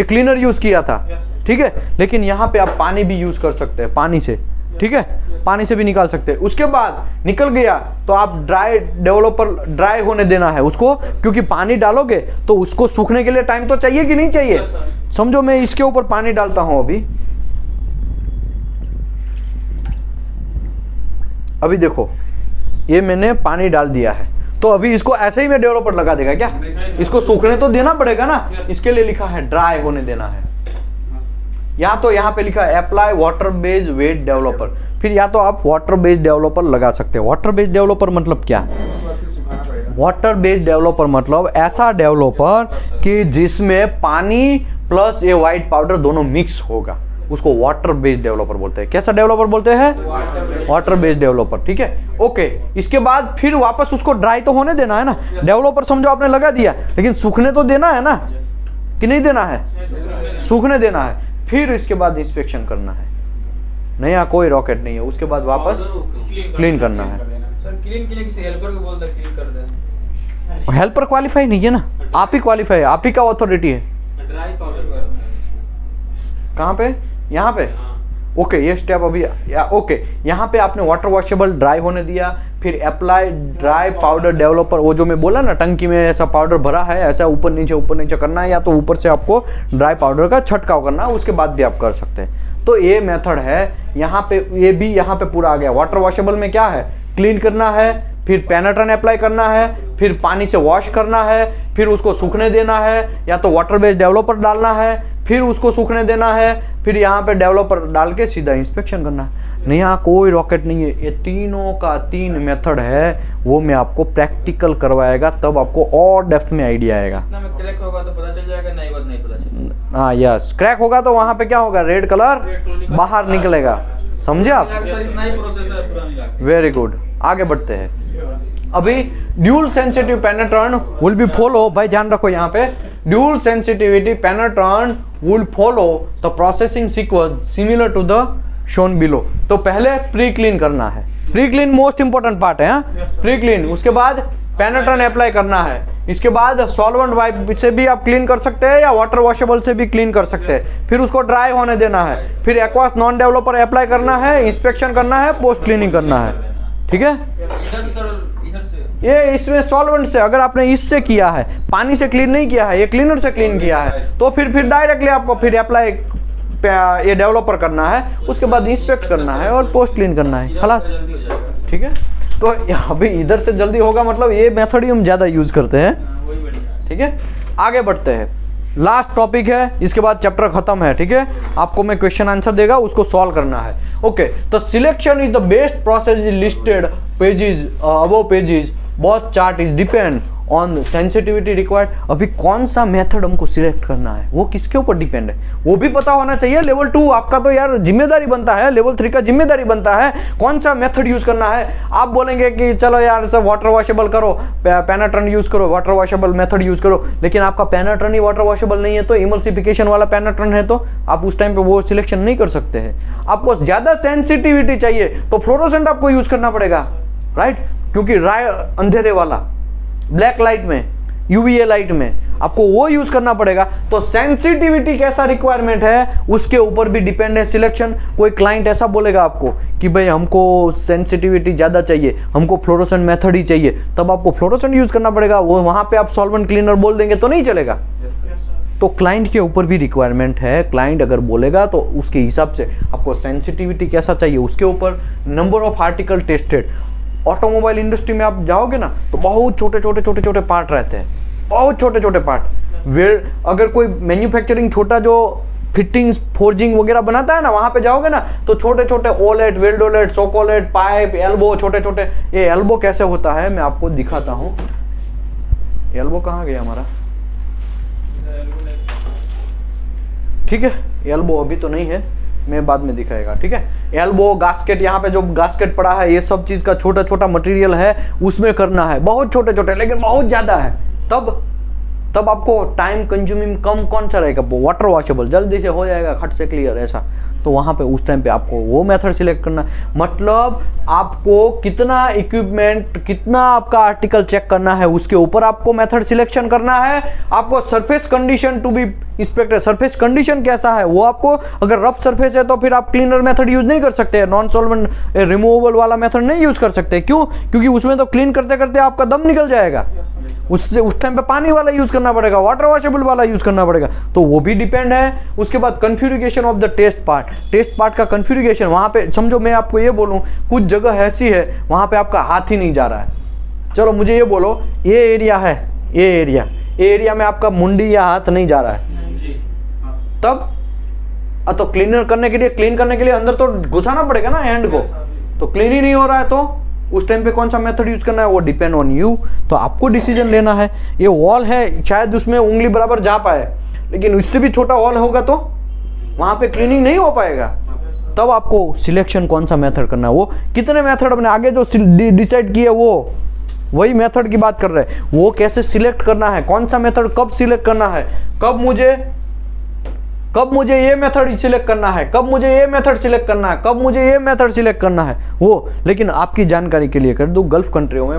S1: क्लीनर यूज किया था, ठीक है। लेकिन यहाँ पे आप पानी भी यूज कर सकते हैं, पानी से, ठीक है, पानी से भी निकाल सकते हैं। उसके बाद निकल गया तो आप ड्राई होने देना है उसको, क्योंकि पानी डालोगे तो उसको सूखने के लिए टाइम तो चाहिए कि नहीं चाहिए। समझो मैं इसके ऊपर पानी डालता हूं अभी देखो ये मैंने पानी डाल दिया है, तो अभी इसको ऐसे ही मैं डेवलपर लगा देगा क्या? इसको सूखने तो देना पड़ेगा ना, इसके लिए लिखा है ड्राई होने देना है। या तो यहाँ पे लिखा है apply water based wet developer, फिर या तो आप वाटर बेस्ड डेवलपर लगा सकते हैं। वाटर बेस्ड डेवलपर मतलब क्या? वाटर बेस्ड डेवलपर मतलब ऐसा डेवलपर कि जिसमें पानी प्लस ये व्हाइट पाउडर दोनों मिक्स होगा, उसको वाटर बेस्ड डेवलपर बोलते हैं। कैसा डेवलपर बोलते हैं? वाटर बेस्ड डेवलपर, ठीक है। ओके, इसके बाद फिर वापस उसको ड्राई तो होने देना है ना। डेवलपर समझो आपने लगा दिया, लेकिन सूखने तो देना है ना, कि नहीं देना है? सूखने देना है। फिर इसके बाद इंस्पेक्शन करना है, नया कोई रॉकेट नहीं है। उसके बाद वापस क्लीन करना है।
S3: सर क्लीन के लिए किसी हेल्पर को बोल दे क्लीन कर दे।
S1: हेल्पर क्वालिफाई नहीं है ना, आप ही क्वालिफाई है, आप ही का अथॉरिटी है।
S2: ड्राई पाउडर
S1: कहाँ पे? यहाँ पे। ओके, ये स्टेप अभी ओके, यहाँ पे आपने वाटर वॉशेबल ड्राई होने दिया, फिर अप्लाई ड्राई पाउडर डेवलपर, वो जो मैं बोला ना टंकी में ऐसा पाउडर भरा है, ऐसा ऊपर नीचे करना है, या तो ऊपर से आपको ड्राई पाउडर का छटकाव करना है, उसके बाद भी आप कर सकते हैं। तो ये मेथड है। यहाँ पे ये भी यहाँ पे पूरा आ गया। वाटर वॉशेबल में क्या है? क्लीन करना है, फिर पेनेट्रन अप्लाई करना है, फिर पानी से वॉश करना है, फिर उसको सूखने देना है, या तो वाटर बेस्ड डेवलपर डालना है, फिर उसको सूखने देना है, फिर यहाँ पे डेवलपर डाल के सीधा इंस्पेक्शन करना है। नहीं, यहाँ कोई रॉकेट नहीं है। ये तीनों का 3 मेथड है, वो मैं आपको प्रैक्टिकल करवाएगा, तब आपको और डेप्थ में आइडिया आएगा।
S3: में क्रैक होगा तो पता चल जाएगा, नहीं बात नहीं पता चलेगा।
S1: हाँ यस, क्रैक होगा तो वहाँ पे क्या होगा? रेड कलर बाहर निकलेगा, समझे आप?
S3: इतना ही प्रोसेस है पूरा मिला के।
S1: वेरी गुड, आगे बढ़ते हैं। अभी dual sensitive penetrant will be follow, भाई ध्यान रखो यहाँ पे, dual sensitivity penetrant will follow the processing sequence similar to the shown below. तो पहले प्री क्लीन करना है, pre clean most important part है। प्री क्लीन, उसके बाद पेनेट्रन अप्लाई करना है, इसके बाद सॉल्वेंट वाइप से भी आप क्लीन कर सकते हैं या वाटर वॉशेबल से भी क्लीन कर सकते हैं। फिर उसको ड्राई होने देना है, फिर एक्वास नॉन डेवलपर अप्लाई करना है, इंस्पेक्शन करना है, पोस्ट क्लीनिंग करना है, ठीक है।
S3: इधर से
S1: ये इसमें सॉल्वेंट से, अगर आपने इससे किया है, पानी से क्लीन नहीं किया है, ये क्लीनर से क्लीन किया है, तो फिर डायरेक्टली आपको फिर अप्लाई ये डेवलपर करना है, उसके बाद इंस्पेक्ट करना है और पोस्ट क्लीन करना है, खलास,
S3: जल्दी हो जाएगा।
S1: ठीक है। तो अभी इधर से जल्दी होगा, मतलब ये मेथड ही हम ज़्यादा यूज करते हैं,
S3: वही बढ़िया।
S1: ठीक है। आगे बढ़ते हैं, लास्ट टॉपिक है, इसके बाद चैप्टर खत्म है, ठीक है। आपको मैं क्वेश्चन आंसर देगा, उसको सॉल्व करना है। ओके, तो selection is the best process is listed pages above pages, both chart is depend on sensitivity required. अभी कौन सा मेथड हमको सिलेक्ट करना है वो किसके ऊपर डिपेंड है, वो भी पता होना चाहिए। लेवल 2 आपका तो यार जिम्मेदारी बनता है, लेवल 3 का जिम्मेदारी बनता है कौन सा मेथड यूज करना है। आप बोलेंगे कि चलो यार सब वाटर वॉशेबल करो, पेनेट्रन यूज करो, वाटर वॉशेबल मेथड यूज करो, लेकिन आपका पेनेट्रन ही वाटर वॉशेबल नहीं है, तो इमल्सिफिकेशन वाला पेनेट्रन है, तो आप उस टाइम पे वो सिलेक्शन नहीं कर सकते हैं। आपको ज्यादा सेंसिटिविटी चाहिए तो फ्लोरोसेंट आपको यूज करना पड़ेगा, राइट, क्योंकि अंधेरे वाला ब्लैक लाइट में, यूवीए लाइट में आपको वो यूज करना पड़ेगा। तो सेंसिटिविटी कैसा रिक्वायरमेंट है उसके ऊपर भी डिपेंड है सिलेक्शन। कोई क्लाइंट ऐसा बोलेगा आपको कि भाई हमको सेंसिटिविटी ज़्यादा चाहिए, हमको फ्लोरोसेंट मेथड ही चाहिए, तब आपको फ्लोरोसेंट यूज करना पड़ेगा। वो वहाँ पे आप सॉल्वेंट क्लीनर बोल देंगे तो नहीं चलेगा। तो क्लाइंट के ऊपर भी रिक्वायरमेंट है, क्लाइंट अगर बोलेगा तो उसके हिसाब से आपको सेंसिटिविटी कैसा चाहिए उसके ऊपर, number of article tested. Automobile industry में आप जाओगे ना तो बहुत छोटे छोटे पार्ट रहते हैं, बहुत छोटे छोटे पार्ट। अगर कोई मैन्युफैक्चरिंग छोटा जो फिटिंग्स फोर्जिंग वगैरह बनाता है ना, वहाँ पे जाओगे ना तो छोटे छोटे ओलेट, वेल्डोलेट, सोकोलेट, पाइप, एल्बो, छोटे छोटे। ये एल्बो कैसे होता है मैं आपको दिखाता हूँ। एल्बो कहाँ गया हमारा, ठीक है, एल्बो अभी तो नहीं है, मैं बाद में दिखाएगा, ठीक है। एल्बो, गास्केट, यहाँ पे जो गास्केट पड़ा है ये सब चीज का छोटा छोटा मटेरियल है, उसमें करना है, बहुत छोटे छोटे लेकिन बहुत ज्यादा है। तब तब आपको टाइम कंज्यूमिंग कम कौन सा रहेगा, वाटर वॉशेबल, जल्दी से हो जाएगा, खट से क्लियर, ऐसा। तो वहाँ पे उस टाइम पे आपको वो मेथड सिलेक्ट करना, मतलब आपको कितना इक्विपमेंट, कितना आपका आर्टिकल चेक करना है, उसके ऊपर आपको मेथड सिलेक्शन करना है। आपको surface condition to be inspected, surface condition कैसा है वो आपको, अगर रफ सरफेस है तो फिर आप क्लीनर मेथड यूज नहीं कर सकते, नॉन सॉल्वेंट रिमूवेबल वाला मेथड नहीं यूज कर सकते। क्यों? क्योंकि उसमें तो क्लीन करते करते आपका दम निकल जाएगा, उससे उस टाइम पे पानी वाला यूज करना पड़ेगा, वाटर वॉशेबल वाला यूज करना पड़ेगा, तो वो भी डिपेंड है। उसके बाद configuration of the test part, test part का कॉन्फ़िगरेशन, वहां पे समझो मैं आपको ये बोलूं कुछ जगह ऐसी है वहां पे आपका हाथ ही नहीं जा रहा है, चलो मुझे ये बोलो ये एरिया है, ये एरिया में आपका मुंडी या हाथ नहीं जा रहा है, तब तो क्लीनर करने के लिए, क्लीन करने के लिए अंदर तो घुसाना पड़ेगा ना हैंड को, तो क्लीन ही नहीं हो रहा है, तो उस टाइम पे कौन सा मेथड यूज करना है वो डिपेंड ऑन यू। तो आपको डिसीजन लेना है। ये वॉल है, शायद उसमें उंगली बराबर जा पाए, लेकिन उससे भी छोटा वॉल होगा तो वहां पे क्लीनिंग नहीं हो पाएगा। तब आपको सिलेक्शन कौन सा मेथड करना है, वो कितने मेथड अपने आगे जो डिसाइड किए वो वही मेथड की बात कर रहे हैं, वो कैसे सिलेक्ट करना है, कौन सा मेथड कब सिलेक्ट करना है, कब मुझे ये मेथड सिलेक्ट करना है, कब मुझे ये मेथड सिलेक्ट करना है, कब मुझे ये मेथड सिलेक्ट करना है वो। लेकिन आपकी जानकारी के लिए कर दूं, गल्फ कंट्रियों में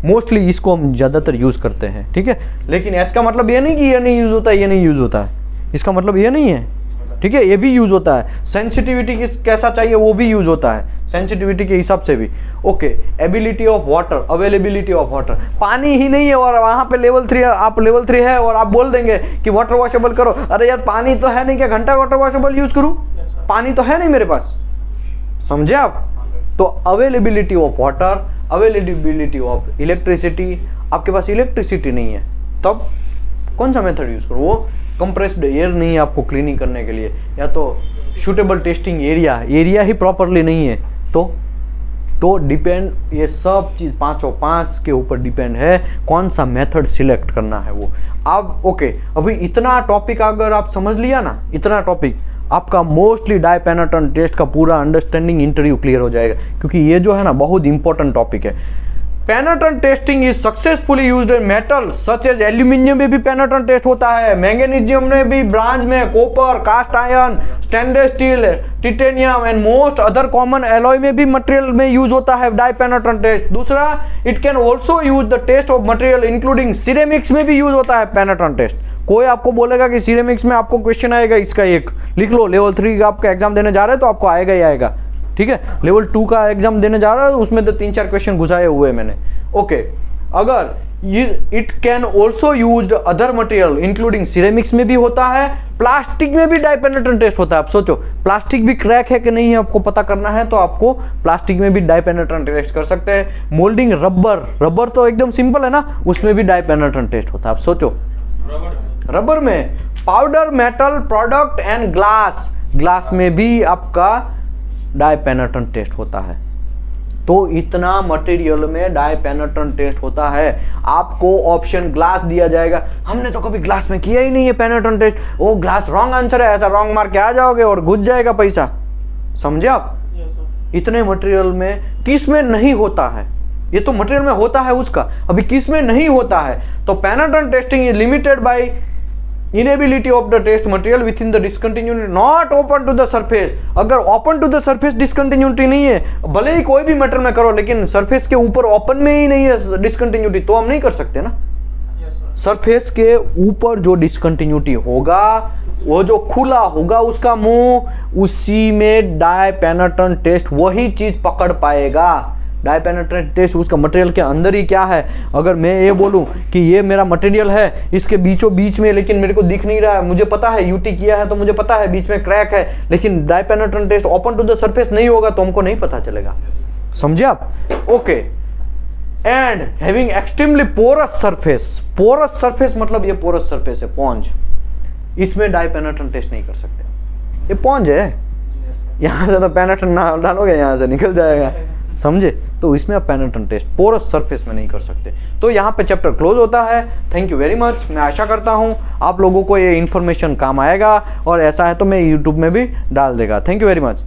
S1: मोस्टली इसको हम ज़्यादातर यूज़ करते हैं, ठीक है। लेकिन इसका मतलब ये नहीं कि ये नहीं यूज़ होता है, ये नहीं यूज़ होता है, इसका मतलब ये नहीं है, ठीक है, ये भी यूज़ होता है। सेंसिटिविटी कैसा चाहिए वो भी यूज़ होता है, सेंसिटिविटी के हिसाब से भी। Okay, ability of water, availability of water, पानी ही नहीं है और वहाँ पे लेवल 3, आप लेवल 3 है और आप बोल देंगे कि वाटर वॉशेबल करो, अरे यार पानी तो है नहीं, क्या घंटा वाटर वॉशेबल यूज़ करूँ, पानी तो है नहीं मेरे पास, समझे आप। तो availability of water, availability of electricity, आपके पास इलेक्ट्रिसिटी नहीं है तब कौन सा मेथड यूज़ करो, वो कंप्रेस्ड एयर नहीं है आपको क्लीनिंग करने के लिए, या तो सूटेबल टेस्टिंग एरिया ही प्रॉपरली नहीं है, तो डिपेंड, ये सब चीज़ 5 के ऊपर डिपेंड है कौन सा मेथड सिलेक्ट करना है वो। अब ओके, अभी इतना टॉपिक अगर आप समझ लिया ना, इतना टॉपिक आपका मोस्टली डाई पेनिट्रेंट टेस्ट का पूरा अंडरस्टैंडिंग इंटरव्यू क्लियर हो जाएगा, क्योंकि ये जो है ना बहुत इंपॉर्टेंट टॉपिक है। Penetrant testing is successfully used in metal such as aluminium में भी पेनिट्रेंट टेस्ट होता है, मैंगनीजियम में भी, ब्रांज में, copper, cast iron, stainless steel, titanium and most other common alloy में भी मटेरियल में यूज होता है डाई पेनिट्रेंट टेस्ट। दूसरा, it can also use the test of material including ceramics में भी यूज होता है पेनिट्रेंट टेस्ट। कोई आपको बोलेगा कि सिरेमिक्स में आपको क्वेश्चन आएगा, इसका एक लिख लो, लेवल 3 का आपका एग्जाम देने जा रहे हैं तो आपको आएगा ही आएगा, ठीक है। लेवल 2 का एग्जाम देने जा रहा है उसमें तो 3-4 क्वेश्चन घुसाए हुए हैं मैंने, ओके। अगर it can also used other material including ceramics में भी होता है, प्लास्टिक में भी डाई पेनिट्रेंट टेस्ट होता है। आप सोचो प्लास्टिक भी क्रैक है कि नहीं है आपको पता करना है, तो आपको प्लास्टिक में भी डाई पेनिट्रेंट टेस्ट कर सकते हैं। मोल्डिंग रबर तो एकदम सिंपल है ना, उसमें भी डाई पेनिट्रेंट टेस्ट होता है। आप सोचो रबर में, powder, metal product and glass में भी आपका डाई पेनिट्रेंट टेस्ट होता है। तो इतना मटेरियल में डाई पेनिट्रेंट टेस्ट होता है। आपको ऑप्शन ग्लास दिया जाएगा, हमने तो कभी ग्लास में किया ही नहीं है पेनिट्रेंट टेस्ट, वो ग्लास रॉन्ग आंसर है, ऐसा रॉन्ग मार के आ जाओगे और घुस जाएगा पैसा, समझे आप। इतने मटेरियल में किस में नहीं होता है, ये तो मटेरियल में होता है उसका, अभी किस में नहीं होता है। तो penetrant testing is limited by inability of the test material within the discontinuity not open to the surface। अगर open to the surface discontinuity नहीं है, भले ही कोई भी मटेरियल में करो, लेकिन सरफेस के ऊपर ओपन में ही नहीं है डिसकंटिन्यूटी, तो हम नहीं कर सकते ना। सरफेस के ऊपर जो डिसकंटिन्यूटी होगा, वो जो खुला होगा उसका मुंह, उसी में डाई पेनिट्रेंट टेस्ट वही चीज पकड़ पाएगा। डाई पेनिट्रेंट टेस्ट उसका मटेरियल के अंदर ही क्या है। अगर मैं ये बोलूं कि ये मेरा मटेरियल है इसके बीचों बीच में, लेकिन मेरे को दिख नहीं रहा है, मुझे पता है यूटी किया है तो मुझे पता है बीच में क्रैक है, लेकिन dye penetrant test open to the surface नहीं होगा तो हमको नहीं पता चलेगा, समझे आप। Okay, and having extremely porous surface मतलब ये पोरस सरफेस है, पॉन्ज, इसमें डाई पेनिट्रेंट टेस्ट नहीं कर सकते। ये पॉन्ज है, यहाँ से तो पेनिट्रेंट ना डालोगे यहाँ से निकल जाएगा, समझे। तो इसमें आप पेनिट्रेंट टेस्ट पोरस सरफेस में नहीं कर सकते। तो यहाँ पे चैप्टर क्लोज होता है। Thank you very much. मैं आशा करता हूँ आप लोगों को ये इन्फॉर्मेशन काम आएगा, और ऐसा है तो मैं यूट्यूब में भी डाल देगा। Thank you very much.